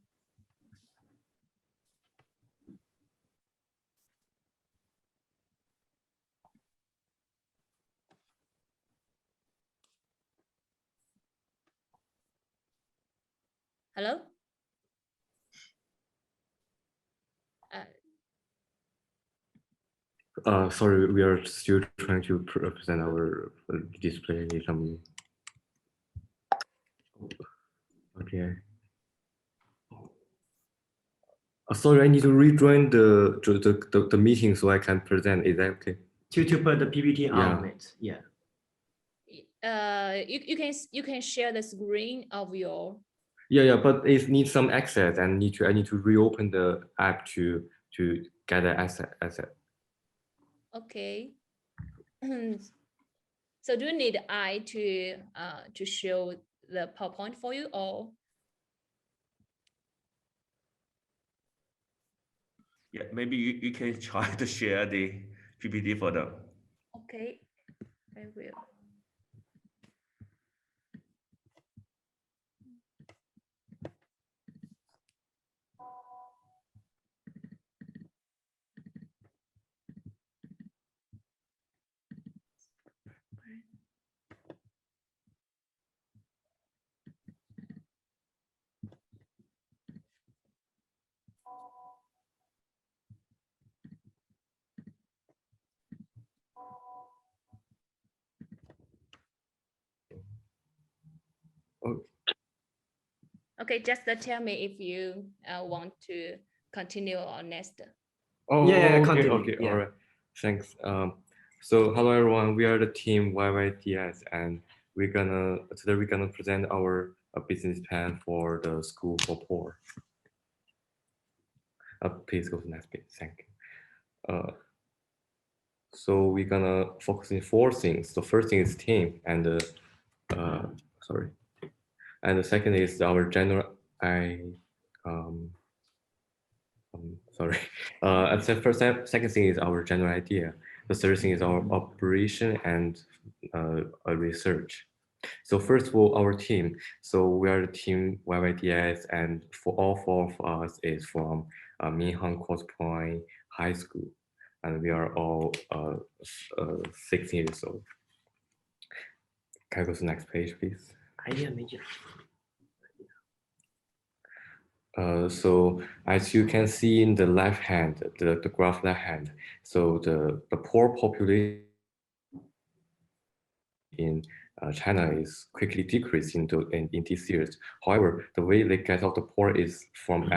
Hello? Sorry, we are still trying to present our display. Some. Okay. Sorry, I need to rejoin the meeting so I can present. Is that okay? To put the PPT Yeah. on it. Yeah. You can share the screen of your. Yeah, but it needs some access, and I need to reopen the app to get the asset. Okay. So do you need I to show the PowerPoint for you, or? Yeah, maybe you can try to share the PPT for them. Okay, I will. Okay, just tell me if you want to continue or next. Oh, Yeah, okay, continue. okay, Yeah. all right. Thanks. So hello everyone. We are the team YYDS, and today we're gonna present our business plan for the school for poor. Please go to the next page. Thank you. So we're gonna focus on four things. The first thing is team, and sorry, and the second is our general. Sorry. And second thing is our general idea. The third thing is our operation and research. So first of all, our team. So we are the team YYDS, and for all four of us is from Minhang Cross Point High School, and we are all 16 years old. Can I go to the next page, please? Idea major. So as you can see in the left hand, the graph left hand, so the poor population in China is quickly decreasing in these years. However, the way they get out the poor is from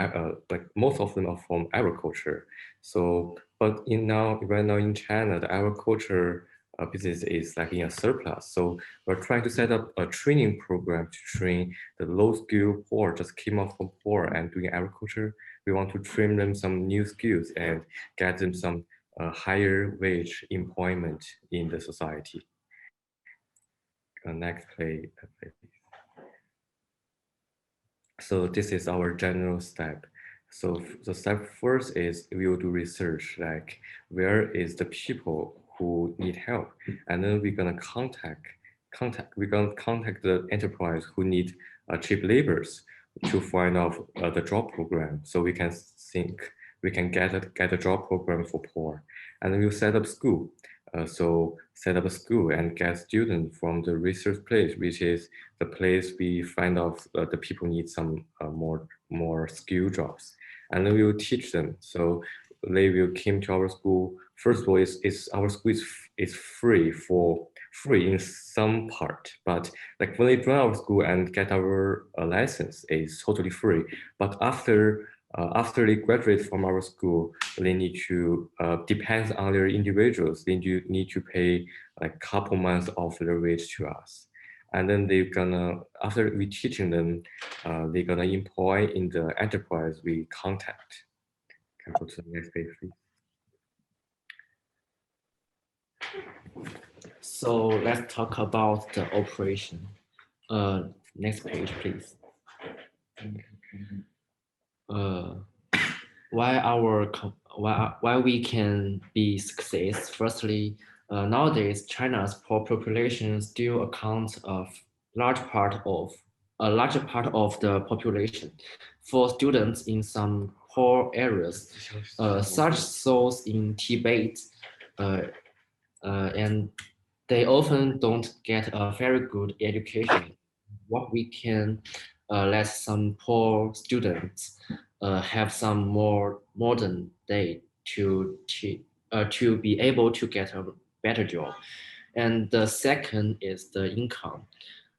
like most of them are from agriculture. So, but right now in China, the agriculture business is like in a surplus. So we're trying to set up a training program to train the low-skill poor, just came out from poor and doing agriculture. We want to train them some new skills and get them some higher wage employment in the society. Next page. So this is our general step. So the step first is we will do research, like where is the people who need help, and then we're gonna contact the enterprise who need cheap laborers to find out the job program, so we can get a job program for poor, and then we'll set up school. So set up a school and get students from the research place, which is the place we find out the people need some more skill jobs, and then we will teach them. So they will come to our school. First of all, our school is free in some part, but like when they join our school and get our license, is totally free. But after they graduate from our school, they need to, depends on their individuals, they need to pay like couple months of their wage to us. And then after we teaching them, they're gonna employ in the enterprise we contact. Can I go to the next page, please? So let's talk about the operation. Next page, please. Why why we can be success. Firstly, nowadays China's poor population still accounts of a larger part of the population. For students in some poor areas, such those in Tibet, and they often don't get a very good education. What we can let some poor students have some more modern day to be able to get a better job. And the second is the income.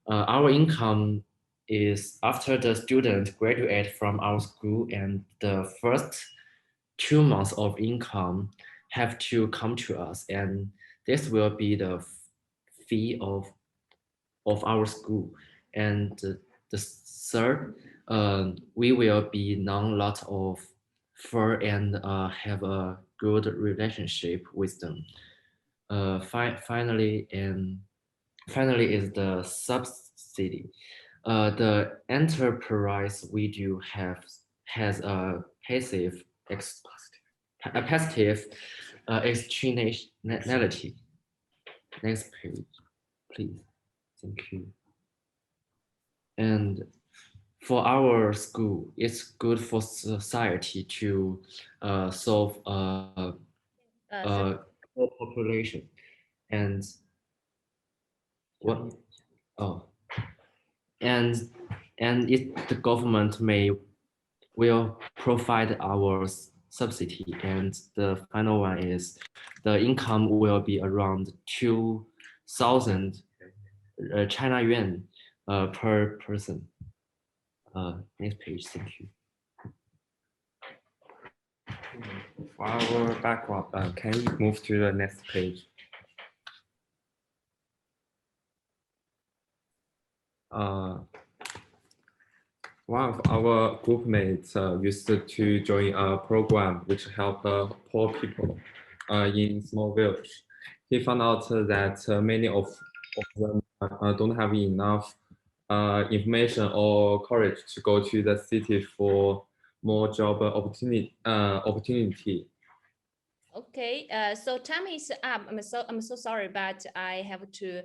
Our income is after the student graduate from our school, and the first 2 months of income have to come to us, and this will be the fee of our school. And the third, we will be known lot of fur and have a good relationship with them. Finally is the subsidy. The enterprise we do have has a passive externality. Next page, please. Thank you. And for our school, it's good for society to solve poor population. And what? Oh, and the government will provide our subsidy. And the final one is the income will be around 2,000 China yuan per person. Next page, thank you. For our background, can you move to the next page? One of our group mates used to join a program which helped poor people in small village. He found out that many of them don't have enough information or courage to go to the city for more job opportunity. Okay, so time is up. I'm so sorry, but I have to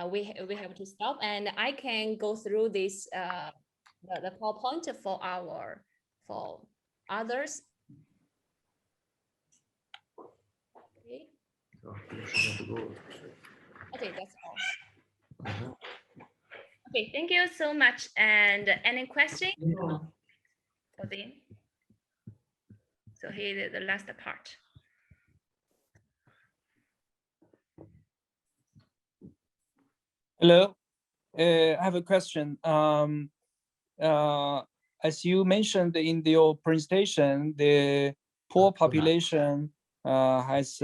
we have to stop, and I can go through this the PowerPoint for others. Okay. Okay, that's all. Okay, thank you so much. And any question? So here is the last part. Hello, I have a question. As you mentioned in your presentation, the poor population has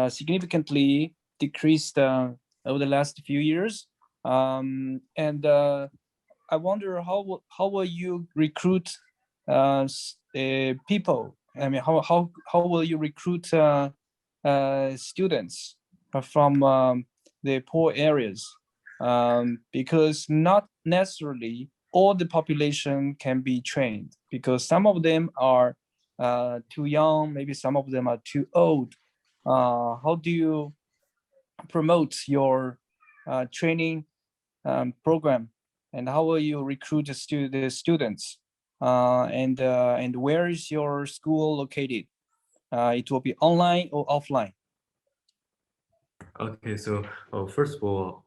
significantly decreased over the last few years. And I wonder how will you recruit people? I mean, how will you recruit students from the poor areas? Because not necessarily all the population can be trained, because some of them are too young, maybe some of them are too old. How do you promote your training program, and how will you recruit the students? And where is your school located? It will be online or offline? Okay, so first of all,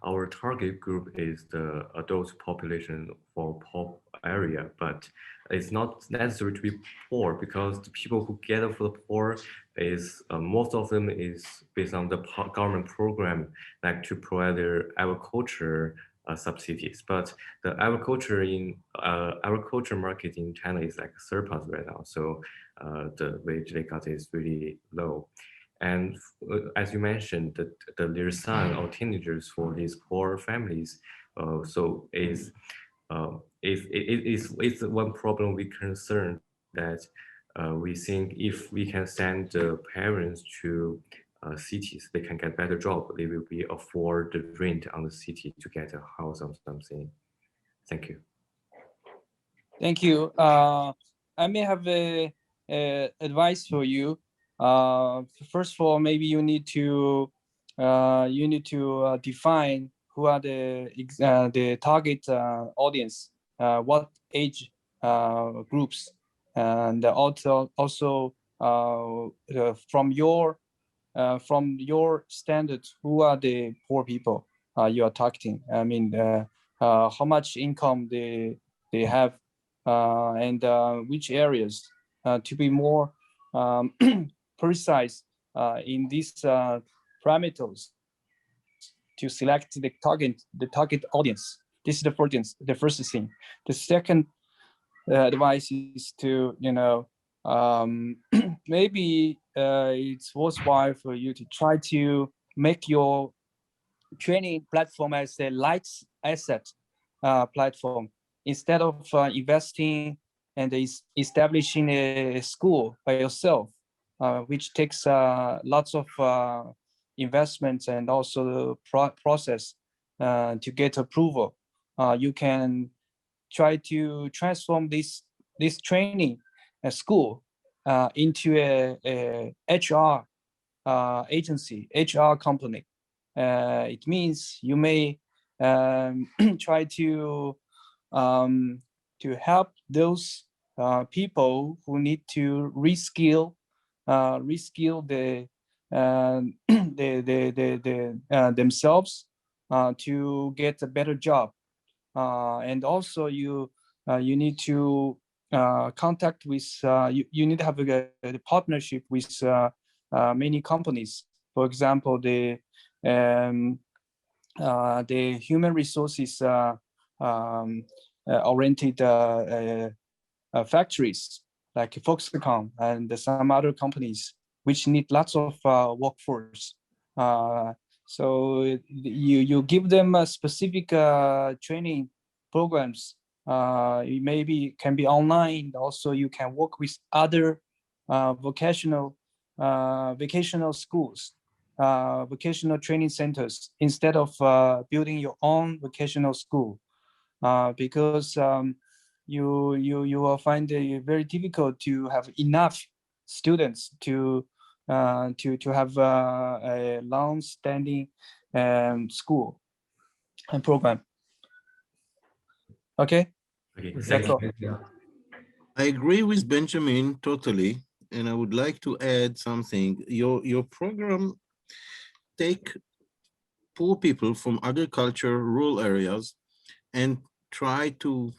our target group is the adult population for poor area, but it's not necessary to be poor, because the people who gather for the poor is most of them is based on the government program, like to provide their agriculture subsidies. But the agriculture market in China is like surplus right now, so the wage they got is really low. And as you mentioned, their son or teenagers for these poor families, so it's one problem we concern, that we think if we can send the parents to cities, they can get better job. They will be afford the rent on the city to get a house or something. Thank you. Thank you. I may have a advice for you. First of all, maybe you need to define who are the target audience, what age groups, and also from your standards, who are the poor people you are targeting? I mean, how much income they have, and which areas, to be more precise in these parameters to select the target audience. This is the first thing. The second advice is to, maybe it's worthwhile for you to try to make your training platform as a light asset platform, instead of investing and establishing a school by yourself, which takes lots of investments and also process to get approval. You can try to transform this training school into a HR agency, HR company. It means you may try to help those people who need to reskill themselves to get a better job. And also you need to contact with, you need to have a partnership with many companies. For example, the human resources oriented factories like Foxconn and some other companies which need lots of workforce. So you give them a specific training programs. It maybe can be online. Also, you can work with other vocational schools, vocational training centers, instead of building your own vocational school, because you will find it very difficult to have enough students to have a long-standing school and program. Okay. That's all. I agree with Benjamin totally, and I would like to add something. Your program take poor people from agriculture, rural areas, and try to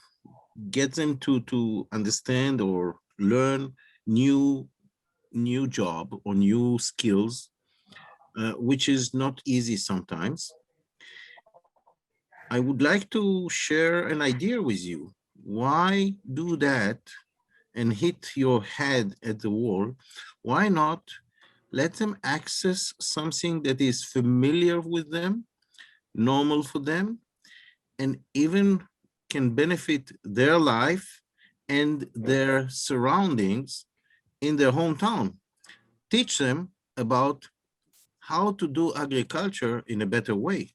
get them to understand or learn new job or new skills, which is not easy sometimes. I would like to share an idea with you. Why do that and hit your head at the wall? Why not let them access something that is familiar with them, normal for them, and even can benefit their life and their surroundings in their hometown? Teach them about how to do agriculture in a better way.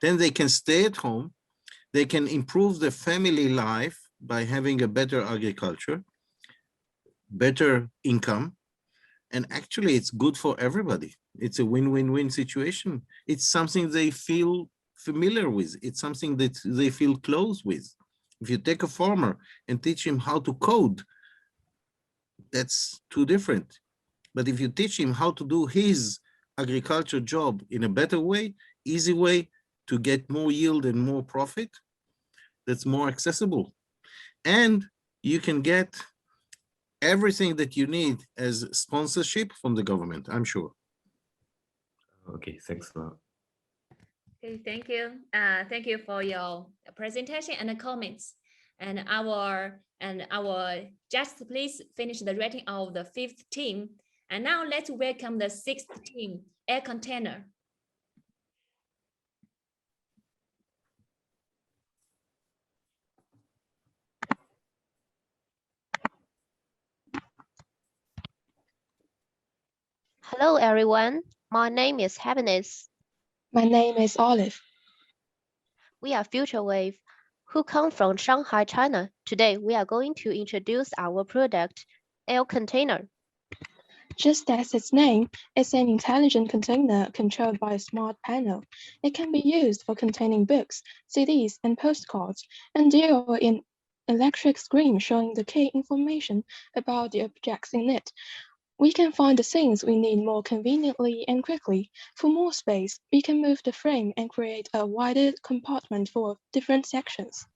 Then they can stay at home. They can improve their family life by having a better agriculture, better income. And actually, it's good for everybody. It's a win-win-win situation. It's something they feel familiar with. It's something that they feel close with. If you take a farmer and teach him how to code, that's too different. But if you teach him how to do his agriculture job in a better way, easy way to get more yield and more profit, that's more accessible. And you can get everything that you need as sponsorship from the government, I'm sure. Okay, thanks a lot. Okay, thank you. Thank you for your presentation and the comments. And our just please finish the rating of the 5th team. And now let's welcome the 6th team, Air Container. Hello, everyone. My name is Happiness. My name is Olive. We are Future Wave, who come from Shanghai, China. Today, we are going to introduce our product, Air Container. Just as its name, it's an intelligent container controlled by a smart panel. It can be used for containing books, CDs, and postcards, and there are an electric screen showing the key information about the objects in it. We can find the things we need more conveniently and quickly. For more space, we can move the frame and create a wider compartment for different sections.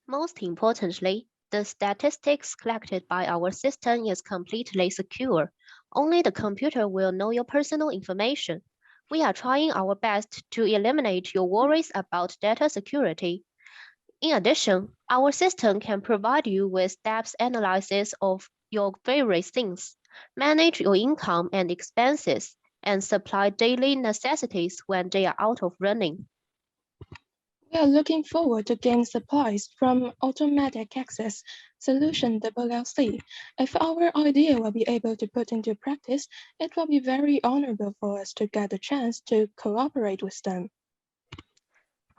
Most importantly, the statistics collected by our system is completely secure. Only the computer will know your personal information. We are trying our best to eliminate your worries about data security. In addition, our system can provide you with depth analysis of your favorite things, manage your income and expenses, and supply daily necessities when they are out of running. We are looking forward to gain supplies from Automatic Access Solution LLC. If our idea will be able to put into practice, it will be very honorable for us to get the chance to cooperate with them.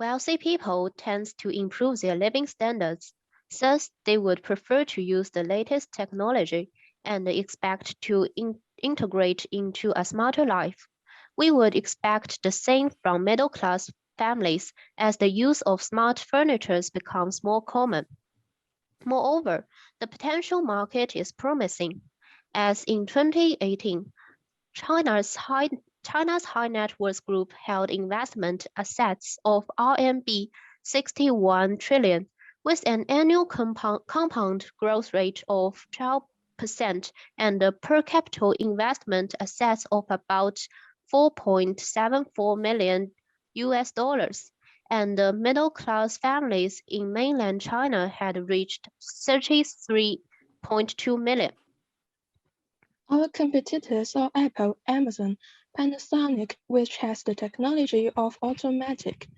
Wealthy people tend to improve their living standards, thus they would prefer to use the latest technology and expect to integrate into a smarter life. We would expect the same from middle-class families as the use of smart furniture becomes more common. Moreover, the potential market is promising, as in 2018, China's high net worth group held investment assets of RMB 61 trillion, with an annual compound growth rate of 12% and a per capita investment assets of about 4.74 million US dollars, and the middle-class families in mainland China had reached 33.2 million. Our competitors are Apple, Amazon, Panasonic, which has the technology of automatic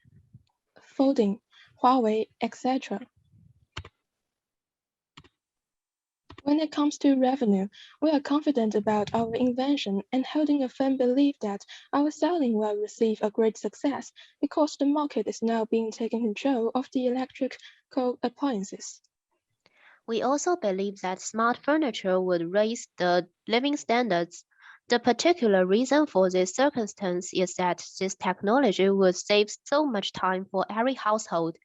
folding, Huawei, etc. When it comes to revenue, we are confident about our invention and holding a firm belief that our selling will receive a great success because the market is now being taken control of the electrical appliances. We also believe that smart furniture would raise the living standards. The particular reason for this circumstance is that this technology would save so much time for every household.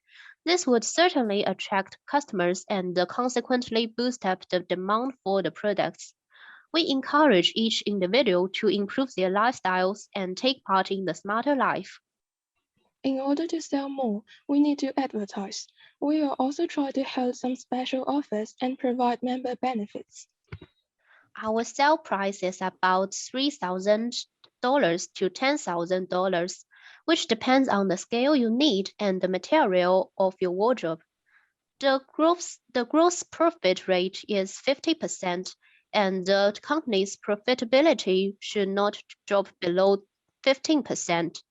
This would certainly attract customers and consequently boost up the demand for the products. We encourage each individual to improve their lifestyles and take part in the smarter life. In order to sell more, we need to advertise. We will also try to hold some special offers and provide member benefits. Our sale price is about $3,000 to $10,000, which depends on the scale you need and the material of your wardrobe. The gross profit rate is 50%, and the company's profitability should not drop below 15%.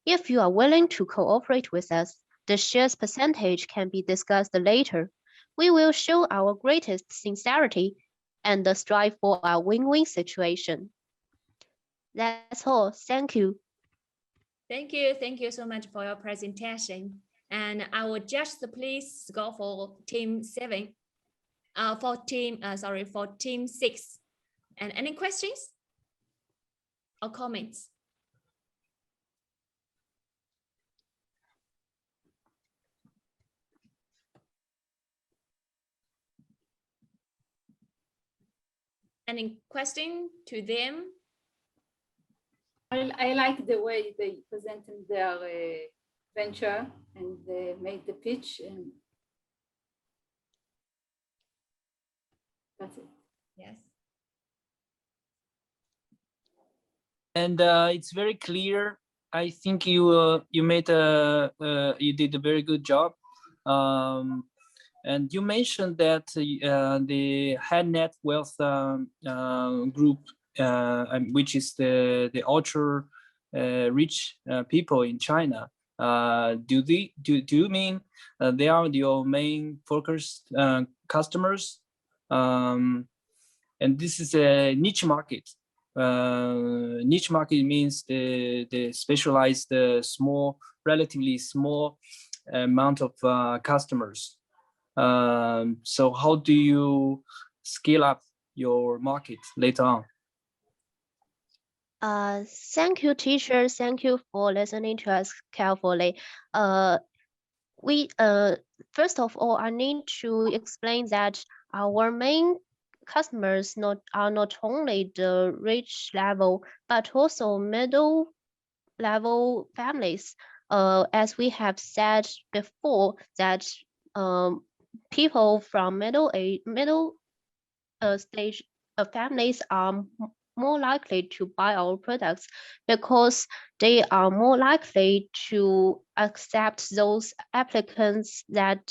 If you are willing to cooperate with us, the shares percentage can be discussed later. We will show our greatest sincerity and strive for a win-win situation. That's all. Thank you. Thank you so much for your presentation. And I will just please go for team 7, for team 6. And any questions or comments? Any question to them? I like the way they presented their venture and they made the pitch, and that's it. Yes. And it's very clear. I think you did a very good job. And you mentioned that the high net wealth group, which is the ultra rich people in China. Do you mean they are your main focus customers? And this is a niche market. Niche market means the specialized small, relatively small amount of customers. So how do you scale up your market later on? Thank you, teacher. Thank you for listening to us carefully. We first of all, I need to explain that our main customers are not only the rich level, but also middle level families. As we have said before, that people from middle stage families are more likely to buy our products because they are more likely to accept those applicants that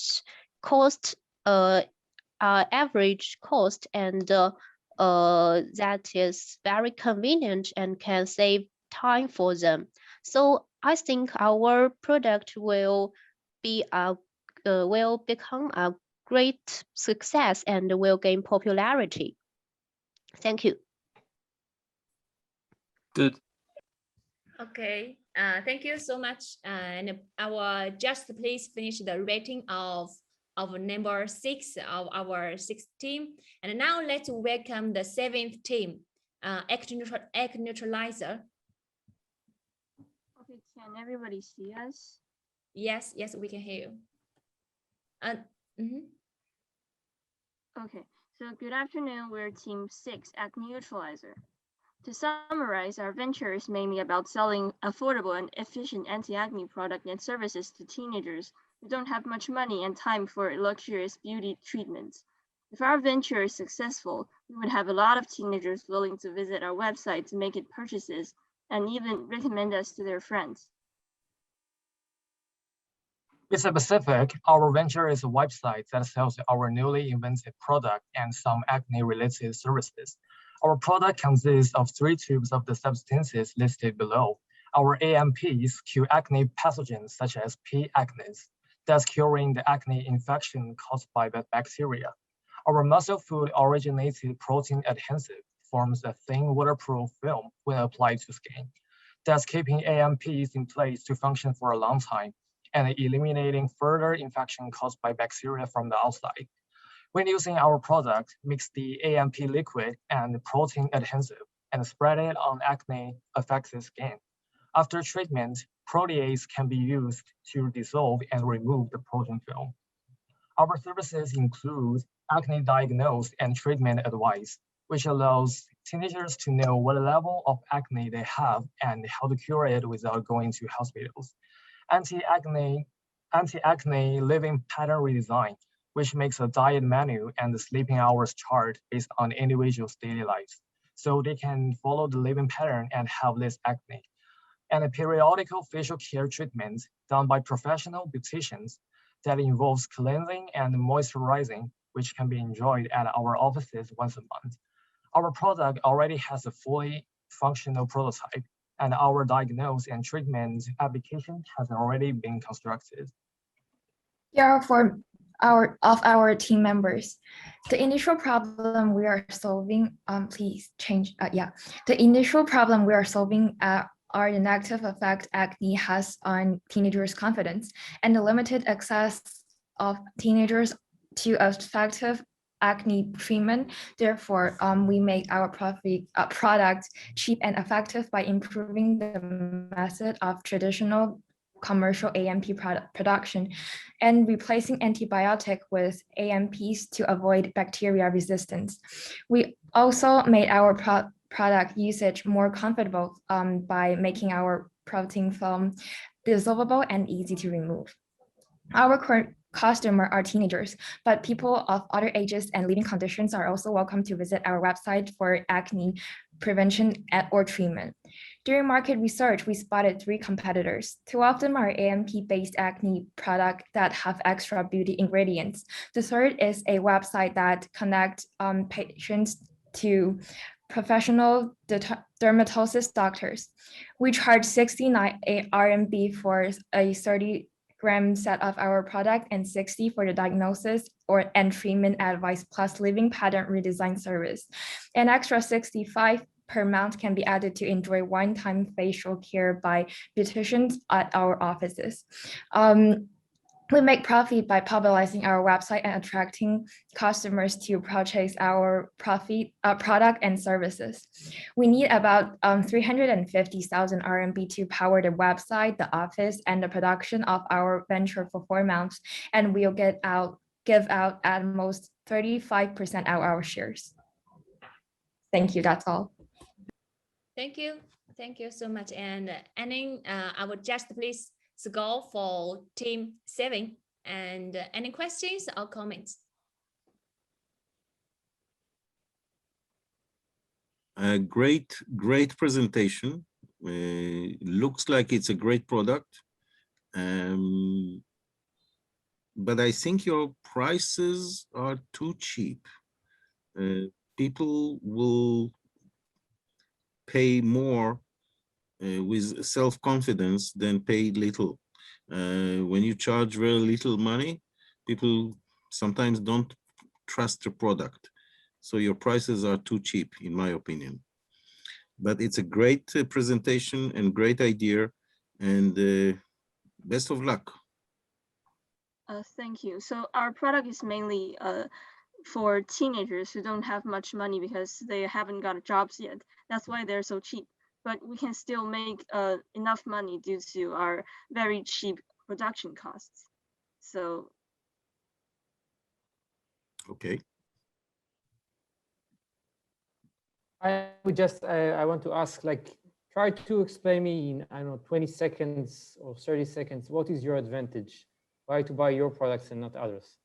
cost average cost and that is very convenient and can save time for them. So I think our product will become a great success and will gain popularity. Thank you. Good. Okay, thank you so much. And our just please finish the rating of number 6 of our 6th team. And now let's welcome the 7th team, egg neutralizer. Okay, can everybody see us? Yes, we can hear you. Okay, so good afternoon. We're team 6 at Neutralizer. To summarize, our venture is mainly about selling affordable and efficient anti-acne products and services to teenagers who don't have much money and time for luxurious beauty treatments. If our venture is successful, we would have a lot of teenagers willing to visit our website to make purchases and even recommend us to their friends. To be specific, our venture is a website that sells our newly invented product and some acne-related services. Our product consists of 3 tubes of the substances listed below. Our AMPs kill acne pathogens such as P. acnes, thus curing the acne infection caused by the bacteria. Our muscle food originated protein adhesive forms a thin waterproof film when applied to skin, thus keeping AMPs in place to function for a long time and eliminating further infection caused by bacteria from the outside. When using our product, mix the AMP liquid and protein adhesive and spread it on acne-affected skin. After treatment, protease can be used to dissolve and remove the protein film. Our services include acne diagnosis and treatment advice, which allows teenagers to know what level of acne they have and how to cure it without going to hospitals. Anti-acne living pattern redesign, which makes a diet menu and the sleeping hours chart based on individuals' daily lives, so they can follow the living pattern and have less acne. And a periodical facial care treatment done by professional beauticians that involves cleansing and moisturizing, which can be enjoyed at our offices once a month. Our product already has a fully functional prototype, and our diagnosis and treatment application has already been constructed. Here are four of our team members. The initial problem we are solving, The initial problem we are solving are the negative effect acne has on teenagers' confidence and the limited access of teenagers to effective acne treatment. Therefore, we make our product cheap and effective by improving the method of traditional commercial AMP production and replacing antibiotic with AMPs to avoid bacteria resistance. We also made our product usage more comfortable by making our protein film dissolvable and easy to remove. Our current customer are teenagers, but people of other ages and living conditions are also welcome to visit our website for acne prevention or treatment. During market research, we spotted 3 competitors. 2 of them are AMP-based acne products that have extra beauty ingredients. The third is a website that connects patients to professional dermatologist doctors. We charge 69 RMB for a 30-gram set of our product and 60 for the diagnosis and treatment advice plus living pattern redesign service. An extra 65 per month can be added to enjoy one-time facial care by beauticians at our offices. We make profit by popularizing our website and attracting customers to purchase our product and services. We need about 350,000 RMB to power the website, the office, and the production of our venture for 4 months, and we'll give out at most 35% of our shares. Thank you, that's all. Thank you. Thank you so much. And Anning, I would just please go for team 7. And any questions or comments? Great presentation. Looks like it's a great product. But I think your prices are too cheap. People will pay more with self-confidence than pay little. When you charge very little money, people sometimes don't trust the product. So your prices are too cheap, in my opinion. But it's a great presentation and great idea, and best of luck. Thank you. So our product is mainly for teenagers who don't have much money because they haven't got jobs yet. That's why they're so cheap. But we can still make enough money due to our very cheap production costs. So. Okay. I want to ask, like, try to explain me in, I don't know, 20 seconds or 30 seconds, what is your advantage? Why to buy your products and not others?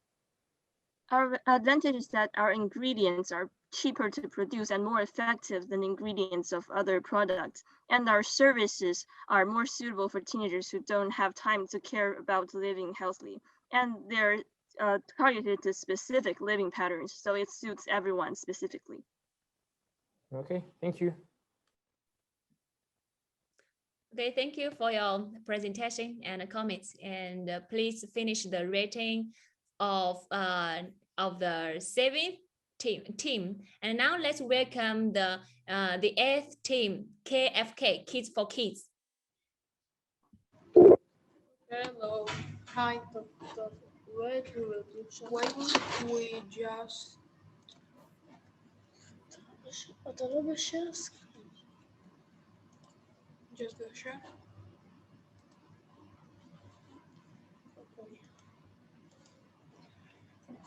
Our advantage is that our ingredients are cheaper to produce and more effective than ingredients of other products. And our services are more suitable for teenagers who don't have time to care about living healthily. And they're targeted to specific living patterns, so it suits everyone specifically. Okay, thank you. Okay, thank you for your presentation and comments. And please finish the rating of the 7th team. And now let's welcome the 8th team, KFK, Kids for Kids. Hello. Hi. Wait, we just. Just the share.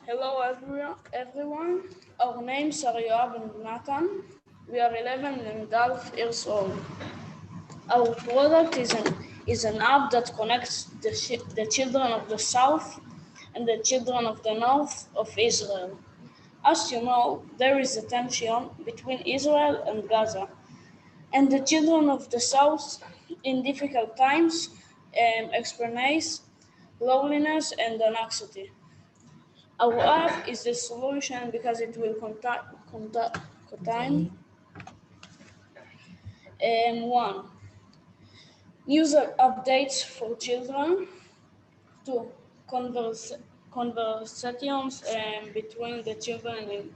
Hello everyone. Our names are Yoav and Nathan. We are 11 and 12 years old. Our product is an app that connects the children of the South and the children of the North of Israel. As you know, there is a tension between Israel and Gaza, and the children of the South in difficult times experience loneliness and anxiety. Our app is the solution because it will contain 1. User updates for children, 2. Conversations between the children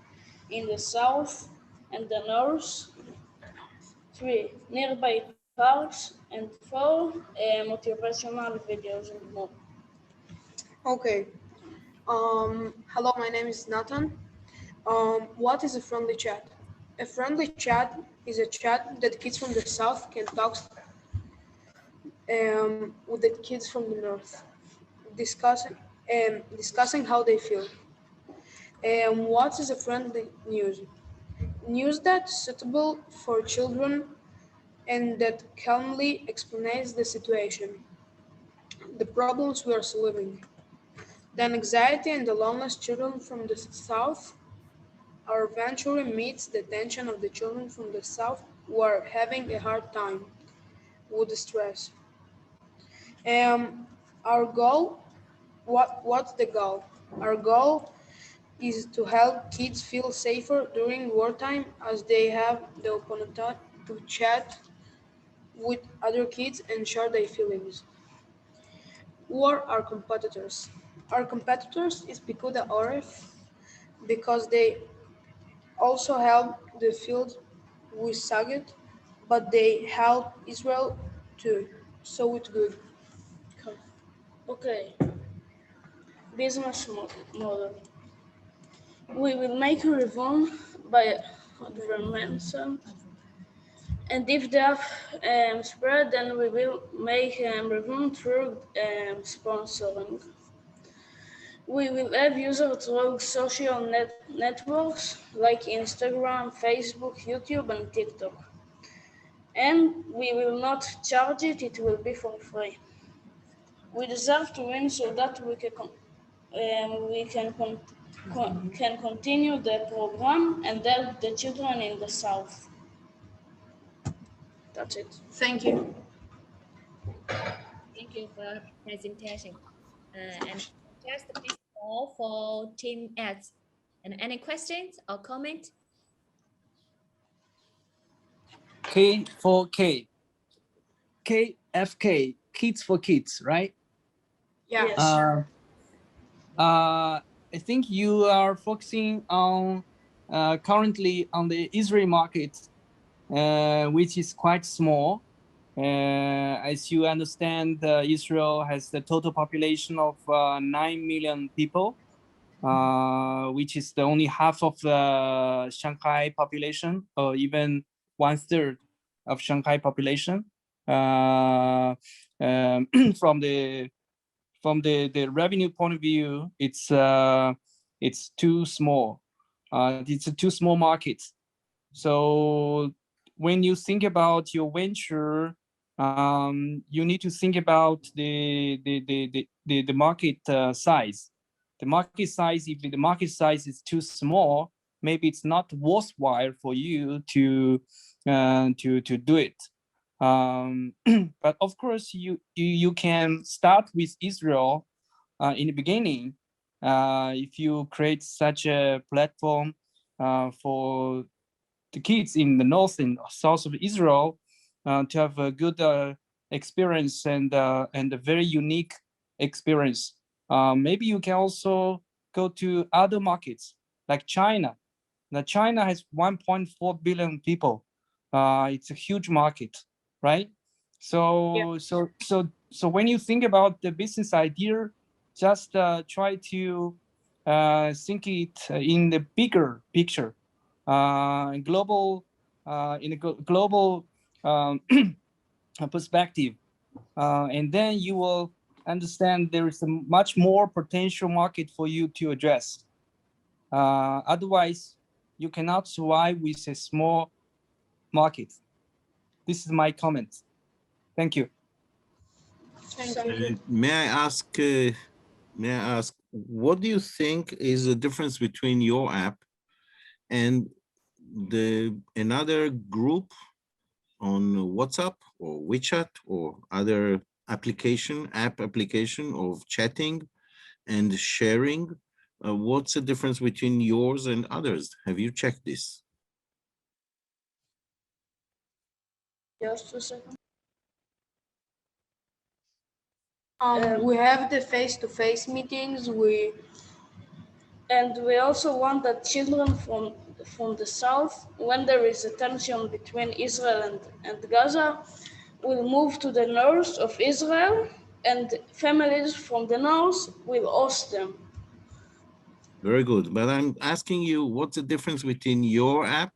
in the South and the North, 3. Nearby parks, and 4. Motivational videos and more. Okay. Hello, my name is Nathan. What is a friendly chat? A friendly chat is a chat that kids from the South can talk with the kids from the North, discussing how they feel. What is a friendly news? News that's suitable for children and that calmly explains the situation, the problems we are solving, the anxiety and the loneliness children from the South. Our venture meets the tension of the children from the South who are having a hard time with the stress. Our goal, what's the goal? Our goal is to help kids feel safer during wartime as they have the opportunity to chat with other kids and share their feelings. Who are our competitors? Our competitors is Pikuda Orif because they also help the field with Saget, but they help Israel too, so it's good. Okay. business model. We will make a review by governments, and if they have spread, then we will make review through sponsoring. We will have users through social networks like Instagram, Facebook, YouTube, and TikTok. And we will not charge it, it will be for free. We deserve to win so that we can continue the program and help the children in the South. That's it. Thank you. Thank you for your presentation. And just please call for team ads. And any questions or comment? K for K. KFK, Kids for Kids, right? Yes. I think you are focusing on currently on the Israeli market, which is quite small. As you understand, Israel has the total population of 9 million people, which is the only half of the Shanghai population, or even 1/3 of Shanghai population. From the revenue point of view, it's too small. It's a too small market. So when you think about your venture, you need to think about the market size. The market size, if the market size is too small, maybe it's not worthwhile for you to do it. But of course, you can start with Israel in the beginning. If you create such a platform for the kids in the north and south of Israel to have a good experience and a very unique experience. Maybe you can also go to other markets like China. Now, China has 1.4 billion people. It's a huge market, right? So when you think about the business idea, just try to think it in the bigger picture, global, in a global perspective, and then you will understand there is a much more potential market for you to address. Otherwise, you cannot survive with a small market. This is my comment. Thank you. May I ask, what do you think is the difference between your app and another group on WhatsApp or WeChat or other app application of chatting and sharing? What's the difference between yours and others? Have you checked this? Just a second. We have the face-to-face meetings. We also want that children from the south, when there is a tension between Israel and Gaza, will move to the north of Israel, and families from the north will host them. Very good. But I'm asking you, what's the difference between your app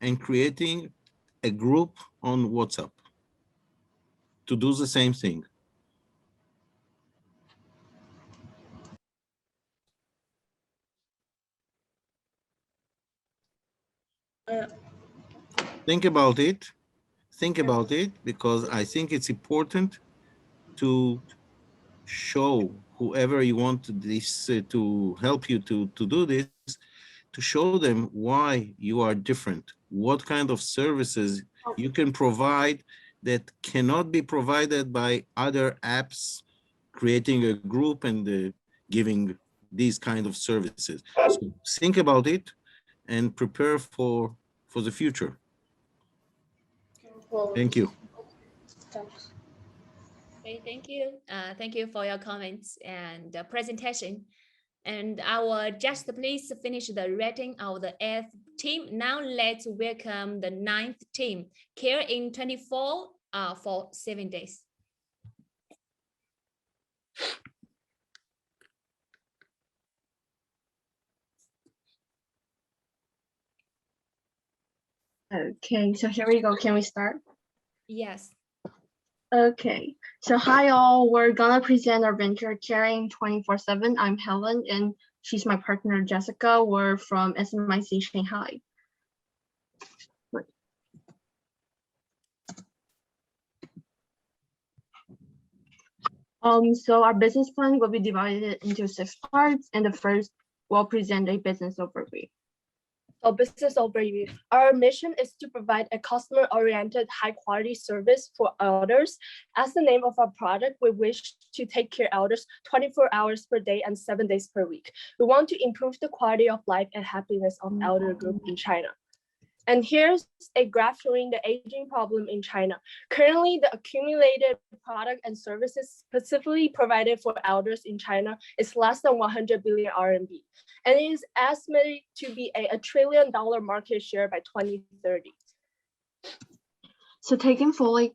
and creating a group on WhatsApp to do the same thing? Think about it. Think about it, because I think it's important to show whoever you want this to help you to do this, to show them why you are different, what kind of services you can provide that cannot be provided by other apps, creating a group and giving these kind of services. So think about it and prepare for the future. Thank you. Thanks. Okay, thank you. Thank you for your comments and presentation. And our just please finish the rating of the 8th team. Now let's welcome the 9th team. Care in 24 for 7 days. Okay, so here we go. Can we start? Yes. Okay, so hi all. We're gonna present our venture Caring 24/7. I'm Helen and she's my partner Jessica. We're from SMIC Shanghai. So our business plan will be divided into 6 parts, and the first will present a business overview. So business overview. Our mission is to provide a customer-oriented, high-quality service for elders. As the name of our product, we wish to take care of elders 24 hours per day and 7 days per week. We want to improve the quality of life and happiness of elder group in China. And here's a graph showing the aging problem in China. Currently, the accumulated product and services specifically provided for elders in China is less than 100 billion RMB. And it is estimated to be a $1 trillion market share by 2030. So taking fully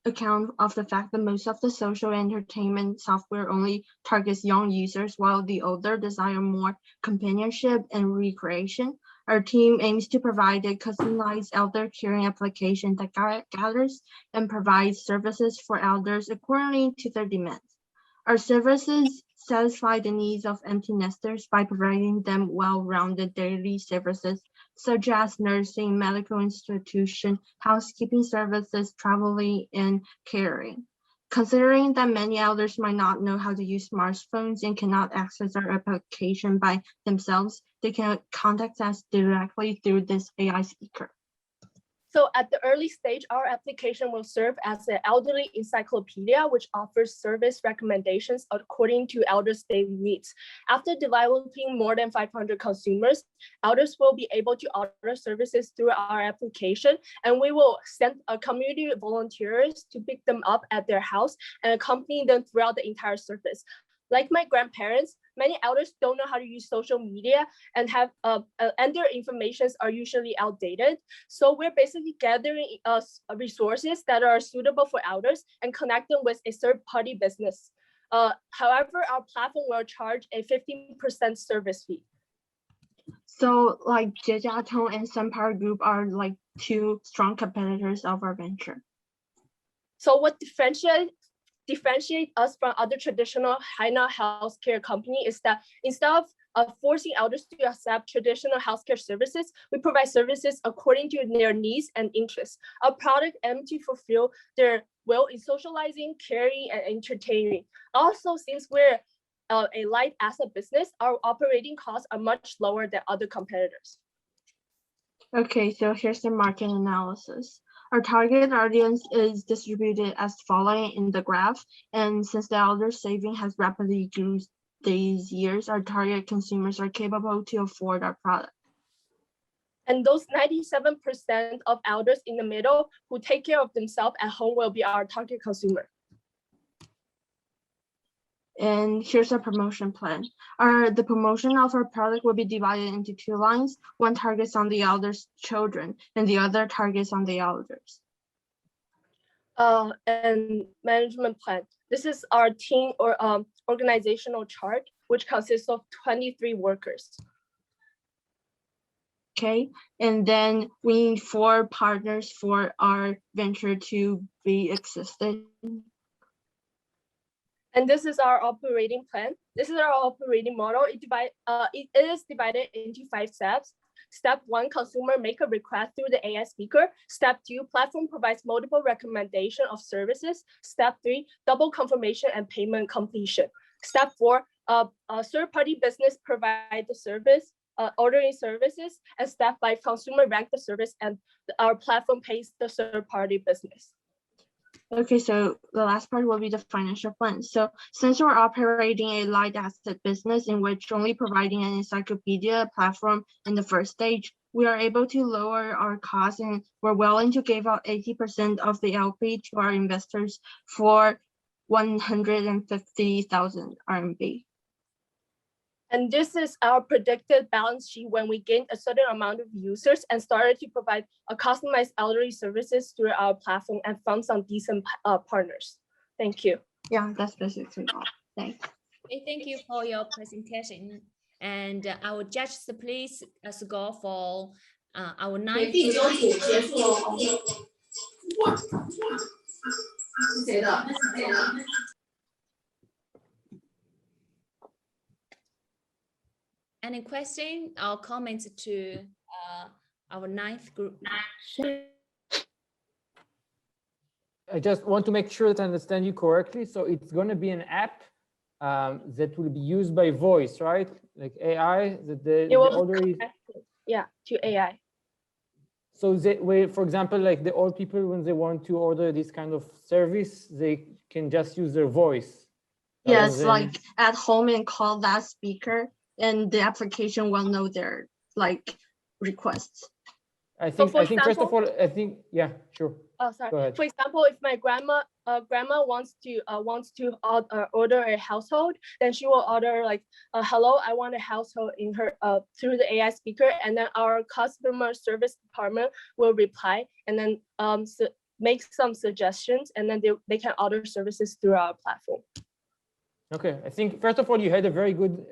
account of the fact that most of the social entertainment software only targets young users while the older desire more companionship and recreation, our team aims to provide a customized elder caring application that gathers and provides services for elders according to their demands. Our services satisfy the needs of empty nesters by providing them well-rounded daily services such as nursing, medical institution, housekeeping services, traveling, and caring. Considering that many elders might not know how to use smartphones and cannot access our application by themselves, they can contact us directly through this AI speaker. So at the early stage, our application will serve as an elderly encyclopedia, which offers service recommendations according to elders' daily needs. After developing more than 500 consumers, elders will be able to order services through our application, and we will send a community volunteers to pick them up at their house and accompany them throughout the entire service. Like my grandparents, many elders don't know how to use social media and their informations are usually outdated. So we're basically gathering resources that are suitable for elders and connect them with a third-party business. However, our platform will charge a 15% service fee. So like Zhejiatong and SunPower Group are like 2 strong competitors of our venture. So what differentiate us from other traditional China healthcare company is that instead of forcing elders to accept traditional healthcare services, we provide services according to their needs and interests. Our product aims to fulfill their will in socializing, caring, and entertaining. Also, since we're a light asset business, our operating costs are much lower than other competitors. Okay, so here's the market analysis. Our target audience is distributed as following in the graph, and since the elder saving has rapidly grew these years, our target consumers are capable to afford our product. And those 97% of elders in the middle who take care of themselves at home will be our target consumer. And here's our promotion plan. The promotion of our product will be divided into 2 lines. One targets on the elders' children and the other targets on the elders. And management plan. This is our team or organizational chart, which consists of 23 workers. Okay, and then we need 4 partners for our venture to be existed. And this is our operating plan. This is our operating model. It is divided into 5 steps. Step 1, consumer make a request through the AI speaker. Step 2, platform provides multiple recommendation of services. Step 3, double confirmation and payment completion. Step 4, a third-party business provide the service, ordering services. And step 5, consumer rank the service and our platform pays the third-party business. Okay, so the last part will be the financial plan. So since we're operating a light asset business in which only providing an encyclopedia platform in the first stage, we are able to lower our costs and we're willing to give out 80% of the LP to our investors for 150,000 RMB. And this is our predicted balance sheet when we gained a certain amount of users and started to provide a customized elderly services through our platform and found some decent partners. Thank you. Yeah, that's basically all. Thanks. Okay, thank you for your presentation. And our judges, please score for our ninth. Any question or comments to our ninth group? I just want to make sure that I understand you correctly. So it's going to be an app that will be used by voice, right? Like AI, that the order is. Yeah, to AI. So for example, like the old people, when they want to order this kind of service, they can just use their voice. Yes, like at home and call that speaker, and the application will know their like requests. I think first of all, yeah, sure. Oh, sorry. Go ahead. For example, if my grandma wants to order a household, then she will order like, hello, I want a household in her through the AI speaker, and then our customer service department will reply and then make some suggestions, and then they can order services through our platform. Okay, I think first of all, you had a very good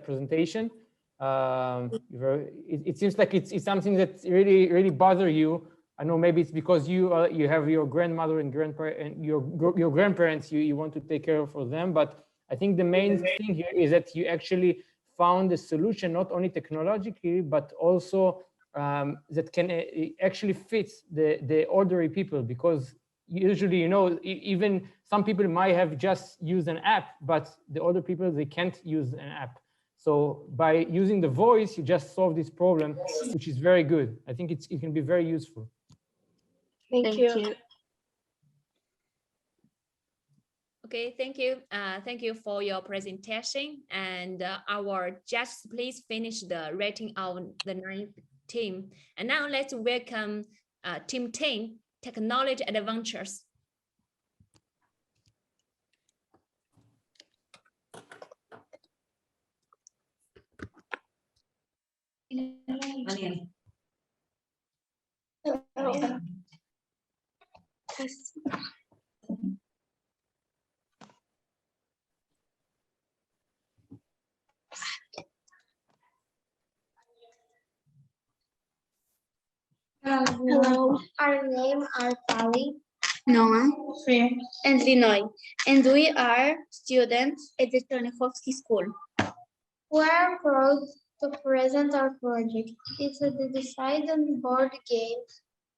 presentation. It seems like it's something that really bother you. I know maybe it's because you have your grandmother and your grandparents you want to take care of for them, but I think the main thing here is that you actually found a solution, not only technologically, but also that can actually fit the ordinary people, because usually, you know, even some people might have just used an app, but the older people, they can't use an app. So by using the voice, you just solve this problem, which is very good. I think it can be very useful. Thank you. Okay, thank you. Thank you for your presentation. And our judges, please finish the rating of the ninth team. And now let's welcome Team 10, Technology Adventures. Hello, our names are Tali, Noah, Freer, and Linoy, and we are students at the Tonikovsky School. We are proud to present our project. It's a decided board game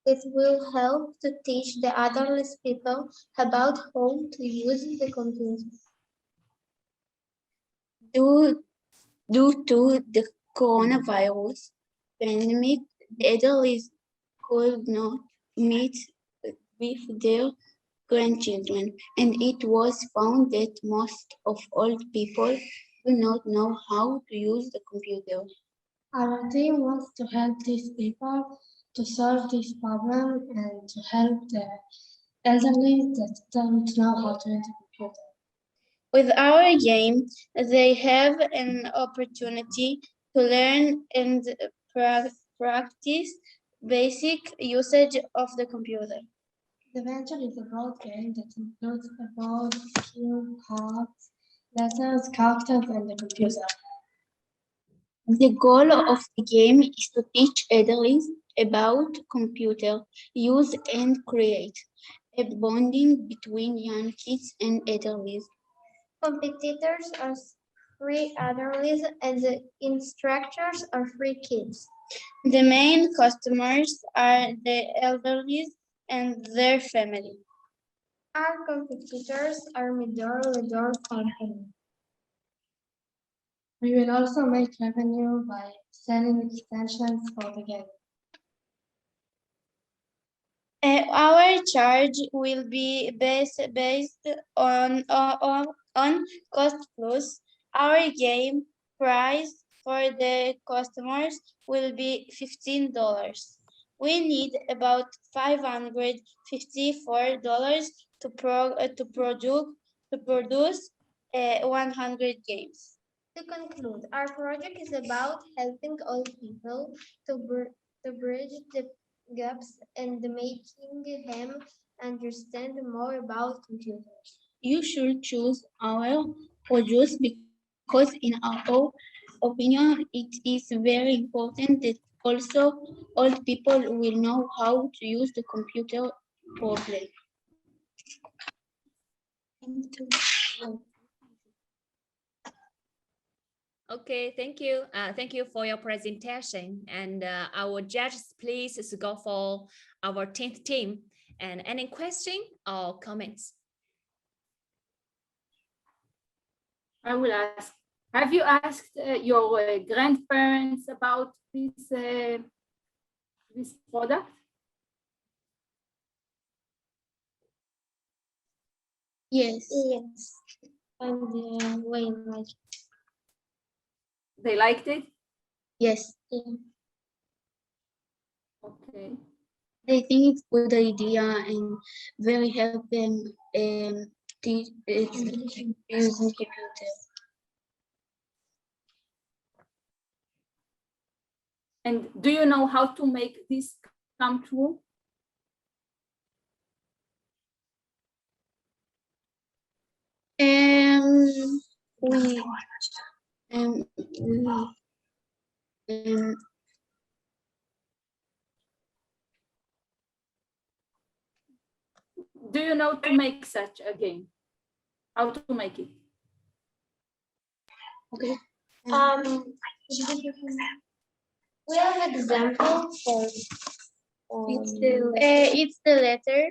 that will help to teach the adults people about how to use the computer. Due to the coronavirus pandemic, the adults could not meet with their grandchildren, and it was found that most of old people do not know how to use the computer. Our team wants to help these people to solve this problem and to help the elderly that don't know how to use the computer. With our game, they have an opportunity to learn and practice basic usage of the computer. The venture is a broad game that includes a board, cue, cards, letters, characters, and the computer. The goal of the game is to teach adults about computer use and create a bonding between young kids and adults. Competitors are free adults and the instructors are free kids. The main customers are the elderly and their family. Our competitors are Midor company. We will also make revenue by selling extensions for the game. Our charge will be based on cost plus. Our game price for the customers will be $15. We need about $554 to produce 100 games. To conclude, our project is about helping old people to bridge the gaps and making them understand more about computers. You should choose our produce because in our opinion, it is very important that Also, old people will know how to use the computer properly. Okay, thank you. Thank you for your presentation. And our judges, please go for our 10th team. And any question or comments? I will ask. Have you asked your grandparents about this product? Yes. Yes. And very much. They liked it? Yes. Okay. They think it's a good idea and very help them teach using computer. And do you know how to make this come true? We do you know to make such a game? How to make it? Okay. We have example for it's the letter.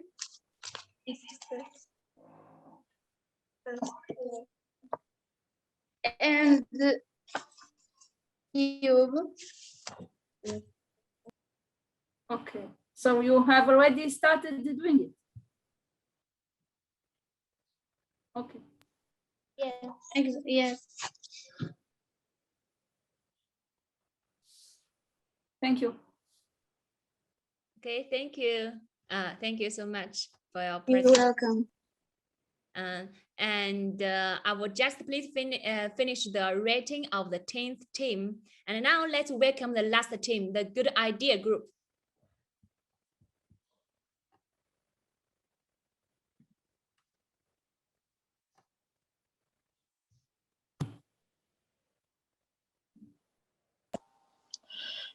And the cube. Okay, so you have already started doing it. Okay. Yes. Yes. Thank you. Okay, thank you. Thank you so much for your You're presentation. welcome. And I will just please finish the rating of the 10th team. And now let's welcome the last team, the Good Idea Group.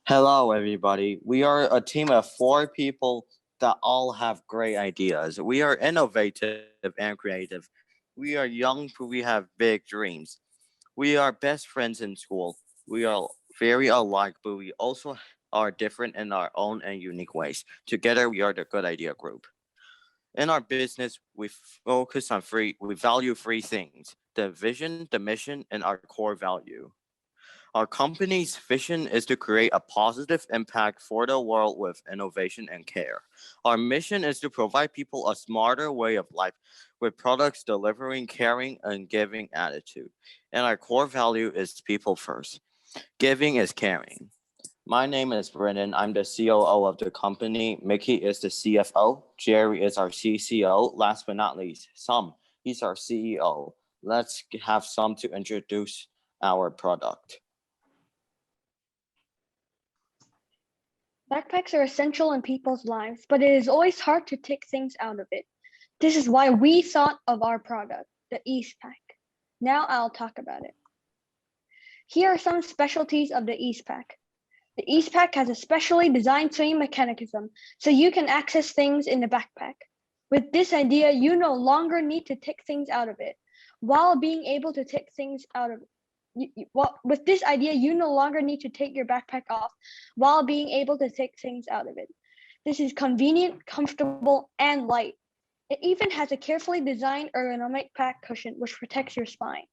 Hello, everybody. We are a team of 4 people that all have great ideas. We are innovative and creative. We are young, but we have big dreams. We are best friends in school. We are very alike, but we also are different in our own and unique ways. Together, we are the Good Idea Group. In our business, we focus on we value 3 things: the vision, the mission, and our core value. Our company's vision is to create a positive impact for the world with innovation and care. Our mission is to provide people a smarter way of life with products delivering caring and giving attitude. And our core value is people first. Giving is caring. My name is Brennan. I'm the COO of the company. Mickey is the CFO. Jerry is our CCO. Last but not least, Sam, he's our CEO. Let's have Sam to introduce our product. Backpacks are essential in people's lives, but it is always hard to take things out of it. This is why we thought of our product, the EasePack. Now I'll talk about it. Here are some specialties of the EasePack. The EasePack has a specially designed sewing mechanism, so you can access things in the backpack. With this idea, you no longer need to take things out of it. While being able to take things out of it, with this idea, you no longer need to take your backpack off while being able to take things out of it. This is convenient, comfortable, and light. It even has a carefully designed ergonomic pack cushion which protects your spine.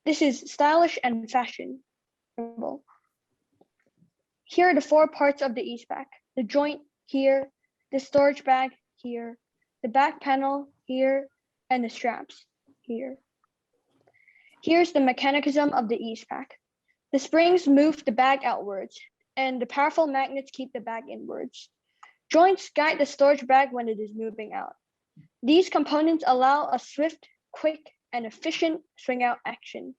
This is stylish and fashionable. Here are the 4 parts of the EasePack: the joint here, the storage bag here, the back panel here, and the straps here. Here's the mechanism of the EasePack. The springs move the bag outwards, and the powerful magnets keep the bag inwards. Joints guide the storage bag when it is moving out. These components allow a swift, quick, and efficient swing out action.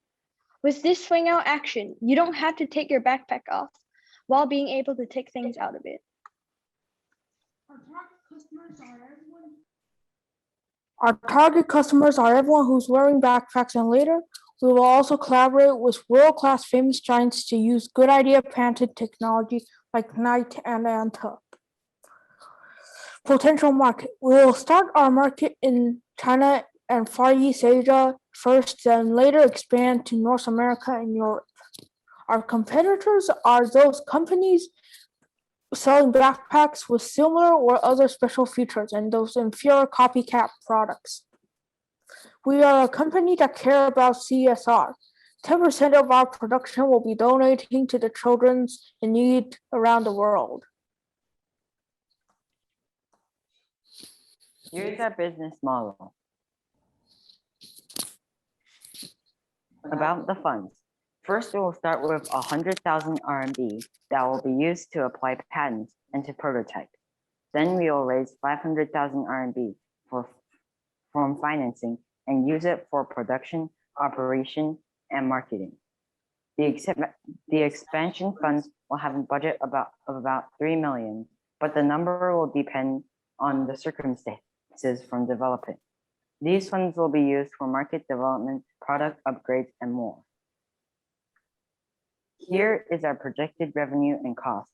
With this swing out action, you don't have to take your backpack off while being able to take things out of it. Our target customers are everyone who's wearing backpacks and later We will also collaborate with world-class famous giants to use good idea patented technology like Knight and Anta. Potential market. We will start our market in China and Far East Asia first, then later expand to North America and Europe. Our competitors are those companies selling backpacks with similar or other special features and those inferior copycat products. We are a company that care about CSR. 10% of our production will be donating to the children in need around the world. Here's our business model. About the funds. First, we will start with 100,000 RMB that will be used to apply patents and to prototype. Then we will raise 500,000 RMB from financing and use it for production, operation, and marketing. The expansion funds will have a budget of about 3 million, but the number will depend on the circumstances from developing. These funds will be used for market development, product upgrades, and more. Here is our projected revenue and cost.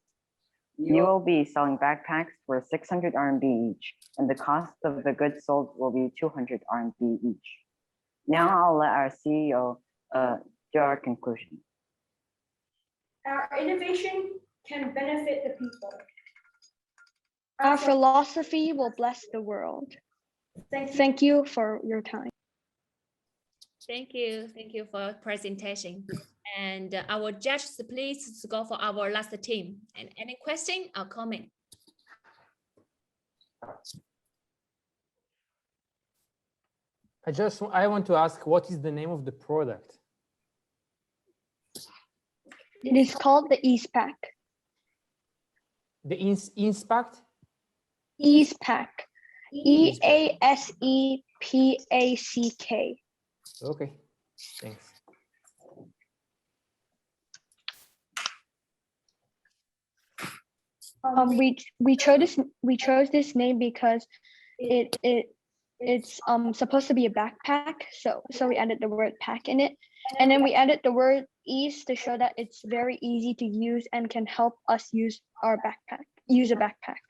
You will be selling backpacks for 600 RMB each, and the cost of the goods sold will be 200 RMB each. Now I'll let our CEO do our conclusion. Our innovation can benefit the people. Our philosophy will bless the world. Thank you for your time. Thank you for your presentation. And our judges, please go for our last team. And any question or comment? I want to ask, what is the name of the product? It is called the EasePack. The Inspact? EasePack. EASEPACK. Okay, thanks. We chose this name because it's supposed to be a backpack, so we added the word pack in it, and then we added the word ease to show that it's very easy to use and can help us use a backpack.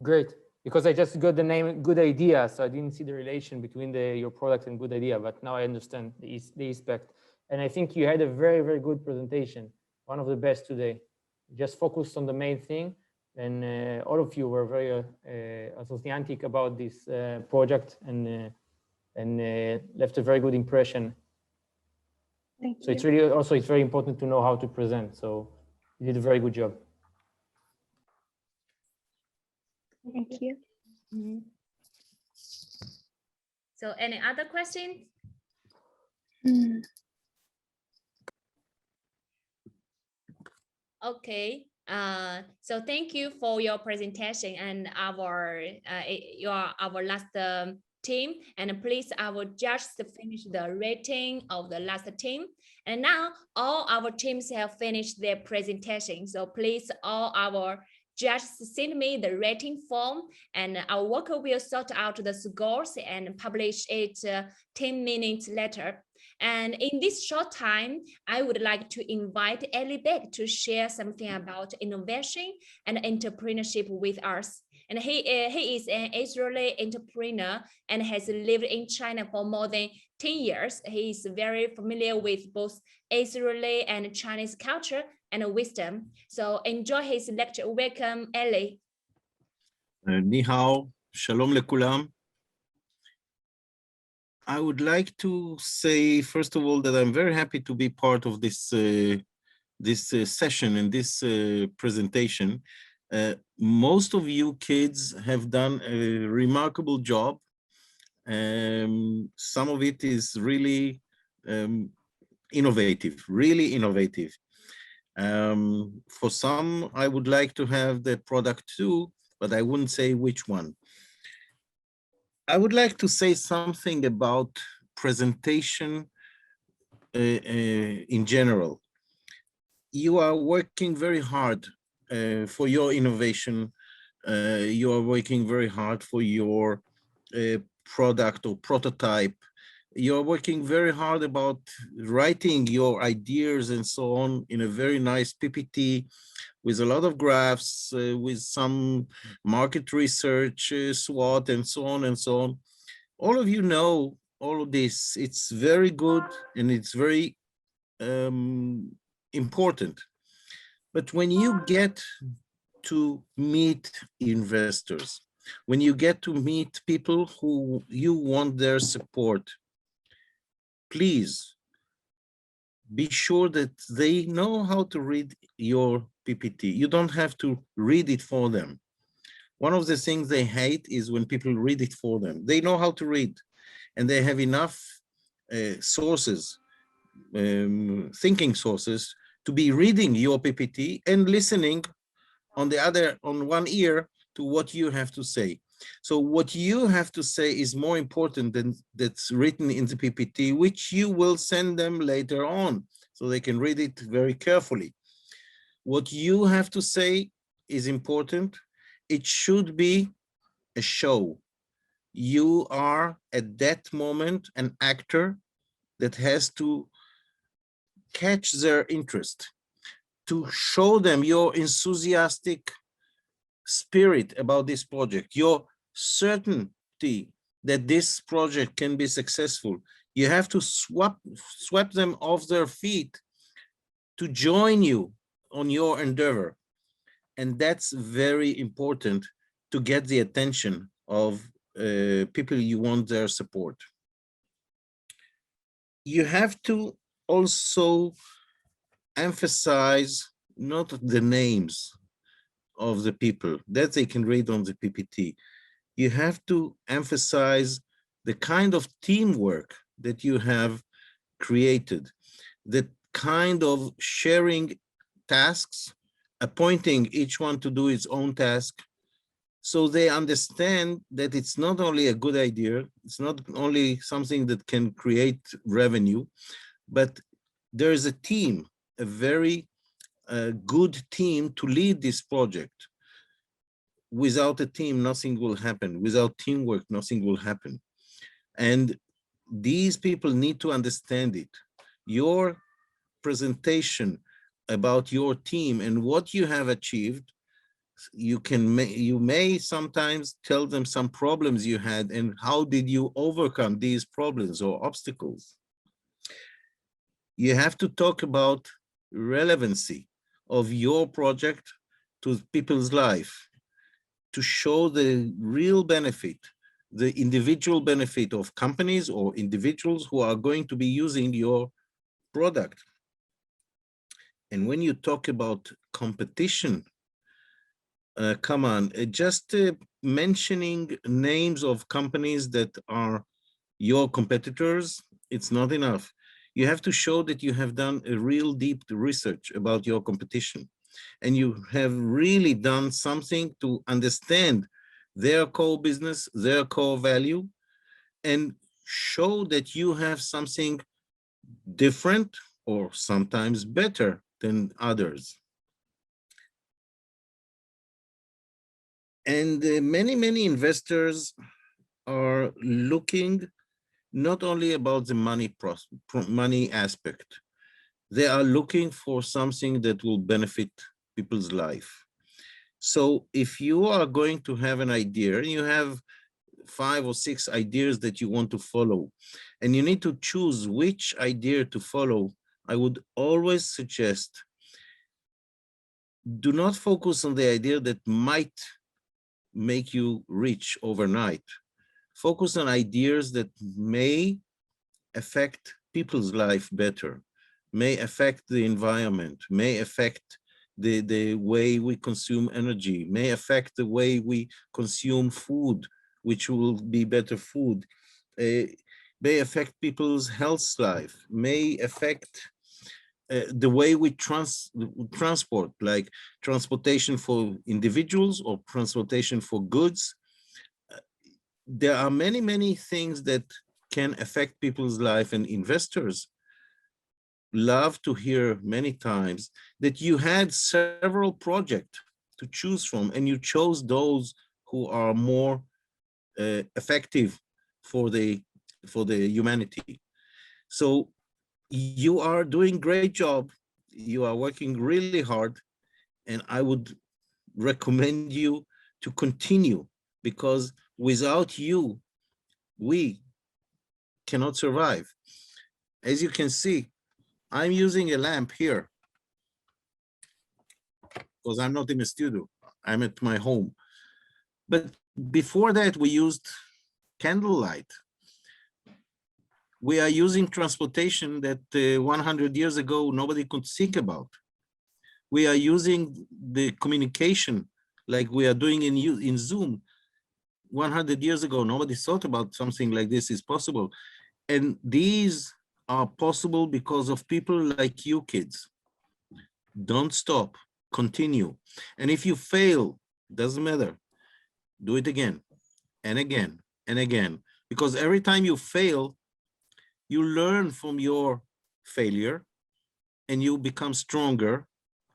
Great, because I just got the name Good Idea, so I didn't see the relation between your product and Good Idea, but now I understand the aspect. And I think you had a very, very good presentation, one of the best today. Just focused on the main thing, and all of you were very enthusiastic about this project and left a very good impression. Thank you. So it's really also it's very important to know how to present. So you did a very good job. Thank you. Mm-hmm. So any other questions? Okay, so thank you for your presentation and our last team. And please, I will just finish the rating of the last team. And now all our teams have finished their presentation. So please, all our judges send me the rating form, and our worker will sort out the scores and publish it 10 minutes later. And in this short time, I would like to invite Ellie Beck to share something about innovation and entrepreneurship with us. And he is an Israeli entrepreneur and has lived in China for more than 10 years. He is very familiar with both Israeli and Chinese culture and wisdom. So enjoy his lecture. Welcome, Ellie. Ni hao, shalom lekulam. I would like to say, first of all, that I'm very happy to be part of this session and this presentation. Most of you kids have done a remarkable job. Some of it is really innovative, really innovative. For some, I would like to have the product too, but I wouldn't say which one. I would like to say something about presentation in general. You are working very hard for your innovation. You are working very hard for your product or prototype. You're working very hard about writing your ideas and so on in a very nice PPT with a lot of graphs, with some market research, SWOT, and so on and so on. All of you know all of this. It's very good and it's very important. But when you get to meet investors, when you get to meet people who you want their support, please be sure that they know how to read your PPT. You don't have to read it for them. One of the things they hate is when people read it for them. They know how to read, and they have enough sources, thinking sources, to be reading your PPT and listening on one ear to what you have to say. So what you have to say is more important than that's written in the PPT, which you will send them later on so they can read it very carefully. What you have to say is important. It should be a show. You are at that moment an actor that has to catch their interest, to show them your enthusiastic spirit about this project, your certainty that this project can be successful. You have to sweep them off their feet to join you on your endeavor. And that's very important to get the attention of people you want their support. You have to also emphasize not the names of the people that they can read on the PPT. You have to emphasize the kind of teamwork that you have created, the kind of sharing tasks, appointing each one to do its own task, so they understand that it's not only a good idea, it's not only something that can create revenue, but there is a team, a very good team to lead this project. Without a team, nothing will happen. Without teamwork, nothing will happen. And these people need to understand it. Your presentation about your team and what you have achieved, you may sometimes tell them some problems you had and how did you overcome these problems or obstacles. You have to talk about relevancy of your project to people's life, to show the real benefit, the individual benefit of companies or individuals who are going to be using your product. And when you talk about competition, come on, just mentioning names of companies that are your competitors, it's not enough. You have to show that you have done a real deep research about your competition, and you have really done something to understand their core business, their core value, and show that you have something different or sometimes better than others. And many investors are looking not only about the money aspect. They are looking for something that will benefit people's life. So if you are going to have an idea and you have 5 or 6 ideas that you want to follow, and you need to choose which idea to follow, I would always suggest, do not focus on the idea that might make you rich overnight. Focus on ideas that may affect people's life better, may affect the environment, may affect the way we consume energy, may affect the way we consume food, which will be better food, may affect people's health life, may affect the way we transport, like transportation for individuals or transportation for goods. There are many things that can affect people's life, and investors love to hear many times that you had several projects to choose from and you chose those who are more effective for the for the humanity. So you are doing great job. You are working really hard, and I would recommend you to continue, because without you, we cannot survive. As you can see, I'm using a lamp here because I'm not in a studio. I'm at my home. But before that, we used candlelight. We are using transportation that 100 years ago, nobody could think about. We are using the communication like we are doing in Zoom. 100 years ago, nobody thought about something like this is possible. And these are possible because of people like you kids. Don't stop, continue. And if you fail, doesn't matter, do it again and again and again. Because every time you fail, you learn from your failure and you become stronger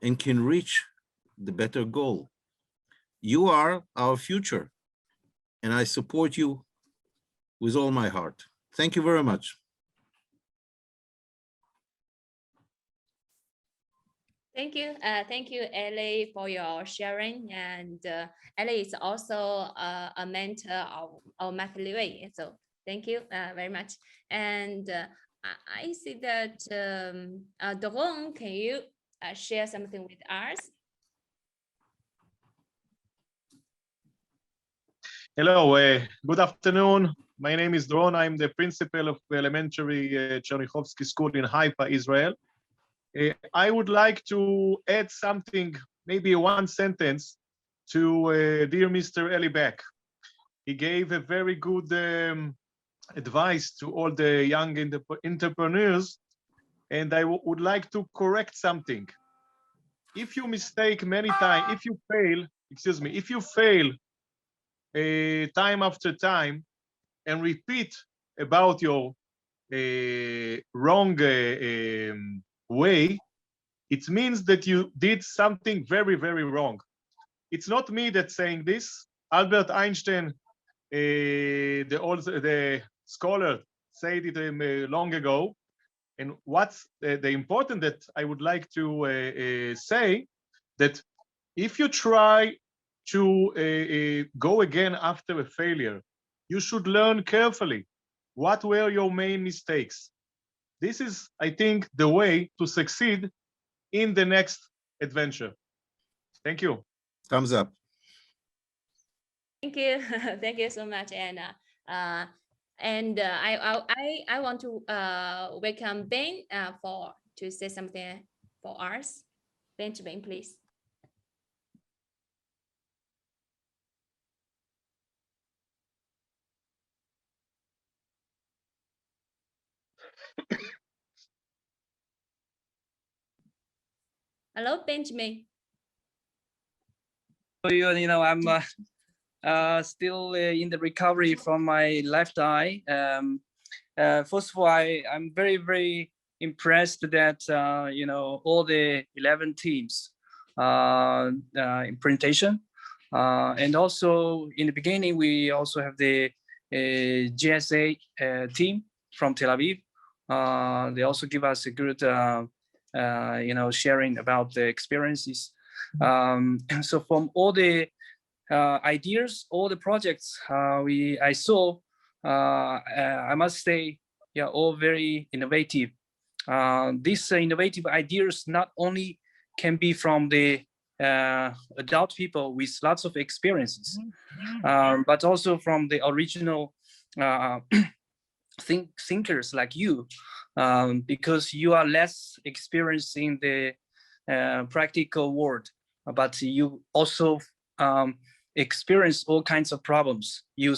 and can reach the better goal. You are our future, and I support you with all my heart. Thank you very much. Thank you, Ellie, for your sharing. And Ellie is also a mentor of Matt Louis. So thank you very much. And I see that Doron, can you share something with us? Hello, good afternoon. My name is Doron. I'm the principal of the elementary Chernichovsky School in Haifa, Israel. I would like to add something, maybe one sentence, to dear Mr. Eli Beck. He gave a very good advice to all the young entrepreneurs, and I would like to correct something. If you mistake many times, if you fail time after time and repeat about your wrong way, it means that you did something very, very wrong. It's not me that's saying this. Albert Einstein, the scholar, said it long ago. And what's the important that I would like to say, that if you try to go again after a failure, you should learn carefully what were your main mistakes. This is, I think, the way to succeed in the next adventure. Thank you. Thumbs up. Thank you. Thank you so much, Anna. I want to welcome Ben to say something for us. Benjamin, please. Hello, Benjamin. I'm still in the recovery from my left eye. First of all, I'm very, very impressed that all the 11 teams in presentation, and also in the beginning we also have the GSA team from Tel Aviv. They also give us a good sharing about the experiences. So from all the ideas, all the projects I saw, I must say, all very innovative. These innovative ideas not only can be from the adult people with lots of experiences, but also from the original thinkers like you, because you are less experienced in the practical world, but you also experience all kinds of problems. You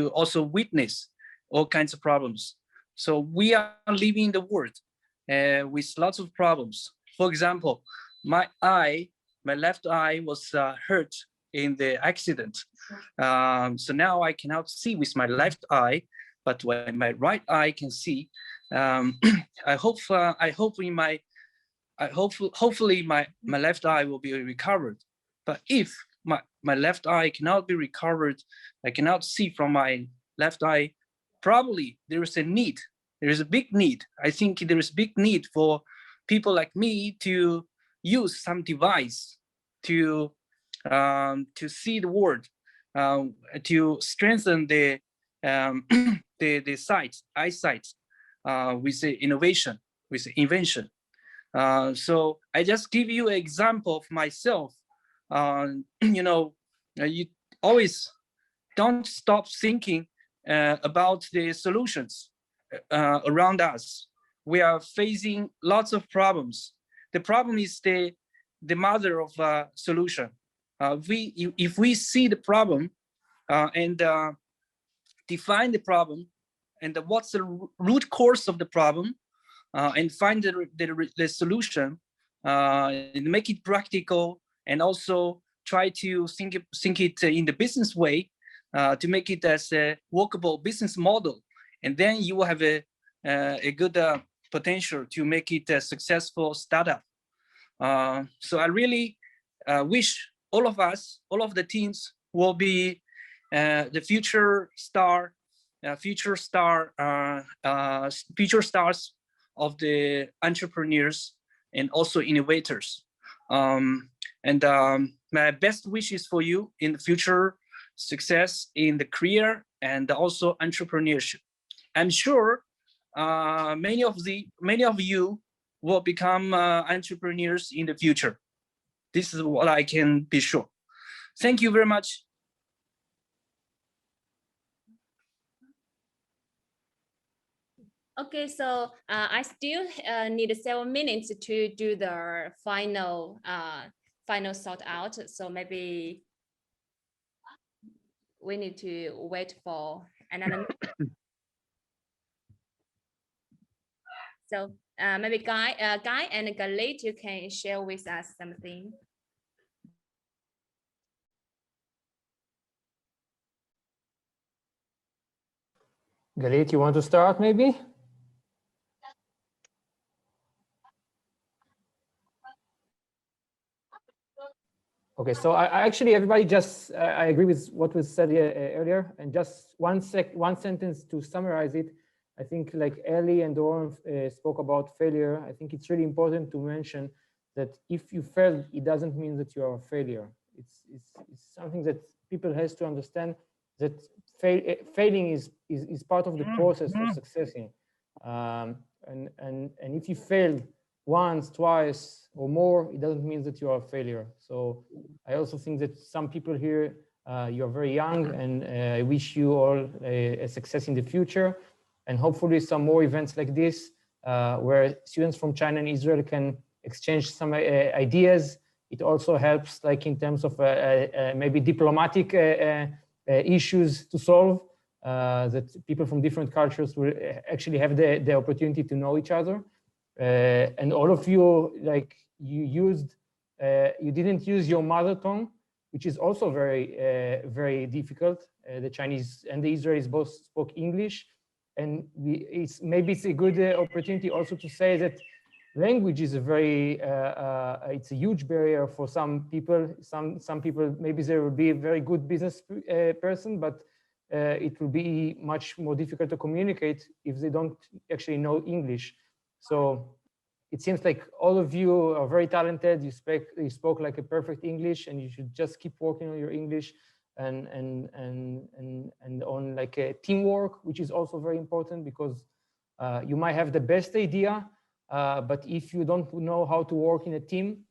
also witness all kinds of problems. So we are living in the world with lots of problems. For example, my left eye was hurt in the accident. So now I cannot see with my left eye, but when my right eye can see. Hopefully my left eye will be recovered. But if my left eye cannot be recovered, I cannot see from my left eye, probably there is a need. There is a big need. I think there is a big need for people like me to use some device to see the world, to strengthen the eyesight with the innovation, with the invention. So I just give you an example of myself. You always don't stop thinking about the solutions around us. We are facing lots of problems. The problem is the mother of solution. If we see the problem and define the problem and what's the root cause of the problem, and find the solution, and make it practical, and also try to think it in the business way, to make it as a workable business model, and then you will have a good potential to make it a successful startup. So I really wish all of us, all of the teams, will be the future stars of the entrepreneurs and also innovators. My best wishes for you in the future success in the career and also entrepreneurship. I'm sure many of you will become entrepreneurs in the future. This is what I can be sure. Thank you very much. Okay, so I still need 7 minutes to do the final sort out. So maybe we need to wait for another. So maybe Guy and Galit, you can share with us something. Galit, you want to start maybe? Okay, so I actually, everybody just, I agree with what was said earlier, and just one sentence to summarize it. I think like Ellie and Doron spoke about failure. I think it's really important to mention that if you failed, it doesn't mean that you are a failure. It's something that people has to understand, that failing is part of the process of succeeding. And if you failed once, twice, or more, it doesn't mean that you are a failure. So I also think that some people here, you're very young, and I wish you all a success in the future. And hopefully some more events like this, where students from China and Israel can exchange some ideas. It also helps, like in terms of maybe diplomatic issues to solve, that people from different cultures will actually have the opportunity to know each other. And all of you, like you didn't use your mother tongue, which is also very difficult. The Chinese and the Israelis both spoke English, and maybe it's a good opportunity also to say that language is it's a huge barrier for some people. Some people, maybe they will be a very good business person, but it will be much more difficult to communicate if they don't actually know English. So it seems like all of you are very talented. You spoke like a perfect English, and you should just keep working on your English and on like a teamwork, which is also very important, because you might have the best idea, but if you don't know how to work in a team,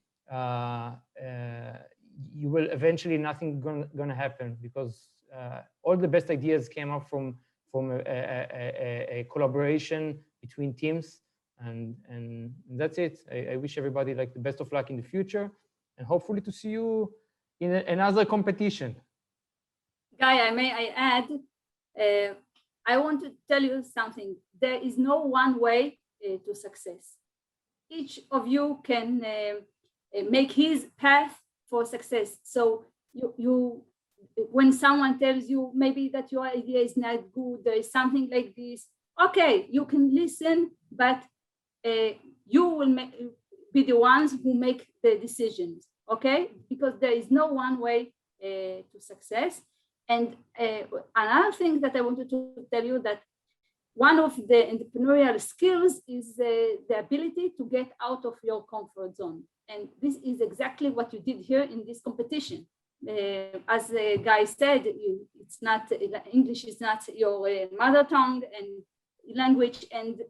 you will eventually nothing gonna happen, because all the best ideas came up from a collaboration between teams. And that's it. I wish everybody like the best of luck in the future, and hopefully to see you in another competition. Guy, I add, I want to tell you something. There is no one way to success. Each of you can make his path for success. So you when someone tells you maybe that your idea is not good, there is something like this, okay, you can listen, but you will be the ones who make the decisions, okay? Because there is no one way to success. And another thing that I wanted to tell you, that one of the entrepreneurial skills is the ability to get out of your comfort zone. And this is exactly what you did here in this competition. As the guy said, it's not, English is not your mother tongue and language, and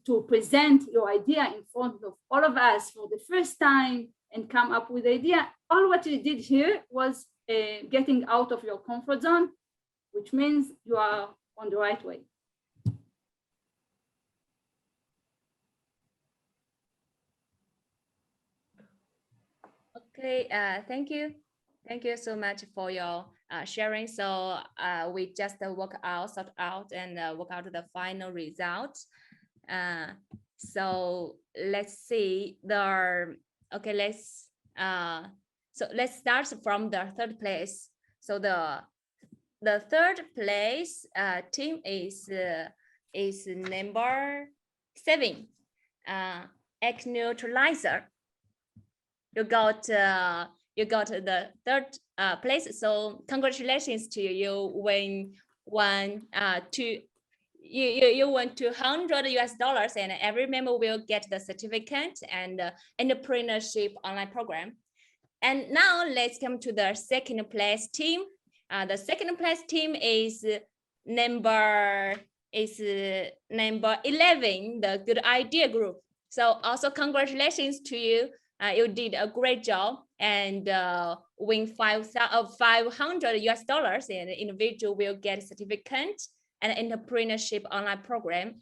to present your idea in front of all of us for the first time and come up with the idea, all what you did here was getting out of your comfort zone, which means you are on the right way. Okay, thank you. Thank you so much for your sharing. So we just sort out and work out the final result. So let's see okay, let's start from the third place. So the third place team is number 7, egg neutralizer. You got the third place. So congratulations to you. Win you won $200 and every member will get the certificate and entrepreneurship online program. And now let's come to the second place team. The second place team is number 11, the Good Idea Group. So also congratulations to you. You did a great job and win $500 and individual will get a certificate and entrepreneurship online program.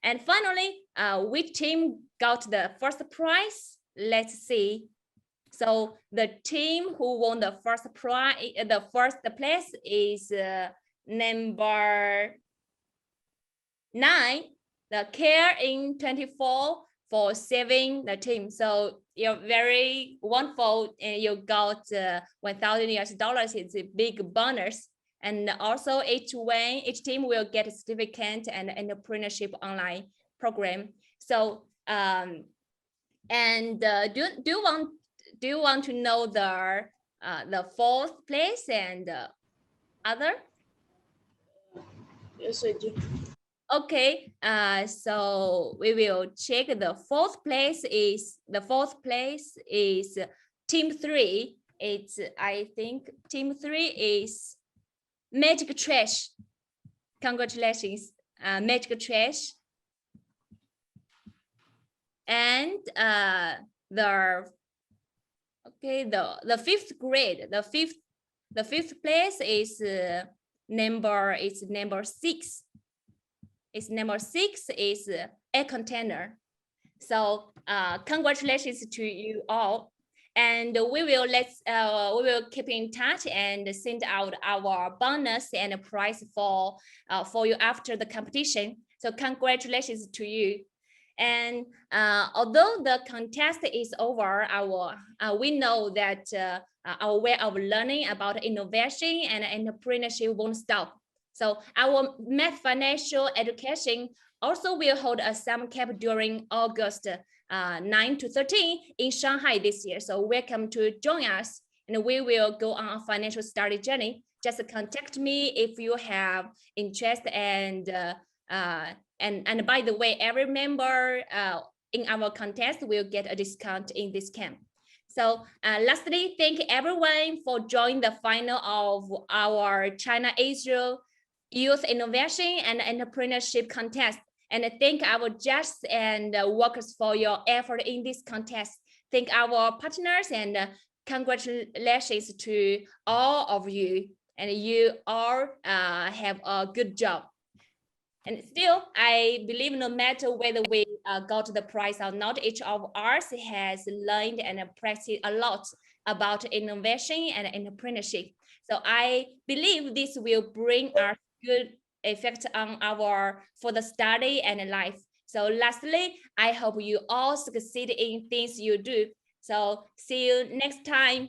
And finally, which team got the first prize? Let's see. So the team who won the first prize, the first place is number 9, the Care in 24 for saving the team. So you're very wonderful and you got $1,000. It's a big bonus. And also each team will get a certificate and entrepreneurship online program. So do you want to know the fourth place and other? Yes, I do. Okay, so we will check. The fourth place is team 3. I think team 3 is Magic Trash. Congratulations, Magic Trash. And the fifth grade, the fifth place is number 6. It's number 6 is a container. So congratulations to you all. And we will keep in touch and send out our bonus and a prize for you after the competition. So congratulations to you. And although the contest is over, we know that our way of learning about innovation and entrepreneurship won't stop. So our Math Financial Education also will hold a summer camp during August 9 to 13 in Shanghai this year. So welcome to join us, and we will go on a financial study journey. Just contact me if you have interest. And by the way, every member in our contest will get a discount in this camp. So lastly, thank everyone for joining the final of our China-Israel Youth Innovation and Entrepreneurship Contest. And thank our judges and workers for your effort in this contest. Thank our partners and congratulations to all of you. And you all have a good job. And still, I believe no matter whether we got the prize or not, each of us has learned and practiced a lot about innovation and entrepreneurship. So I believe this will bring us good effect on our further study and life. So lastly, I hope you all succeed in things you do. So see you next time.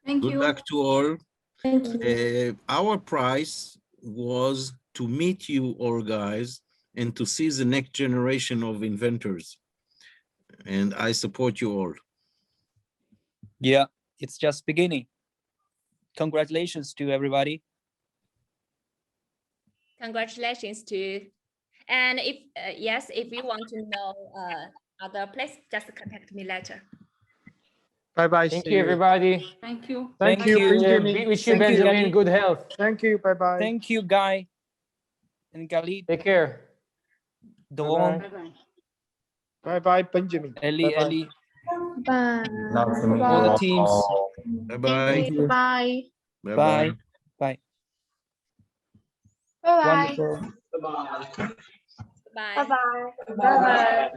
Thank you. Good luck to all. Thank you. Our prize was to meet you all guys and to see the next generation of inventors. And I support you all. Yeah, it's just beginning. congratulations to everybody. Congratulations to. And if yes, if you want to know other place, just contact me later. Bye-bye. Thank you, everybody. Thank you. Thank you, Benjamin. Wish you, Benjamin, good health. Thank you. Bye-bye. Thank you, Guy and Galit. Take care. Dawn. Bye-bye, Benjamin. Ellie, Bye-bye. Ellie. Bye. All the teams. Bye-bye. Bye. Bye. Bye. Bye-bye. Wonderful. Bye. Bye-bye. Bye.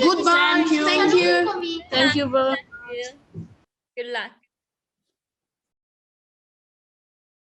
Goodbye. Thank you. Thank you, bro. Good luck.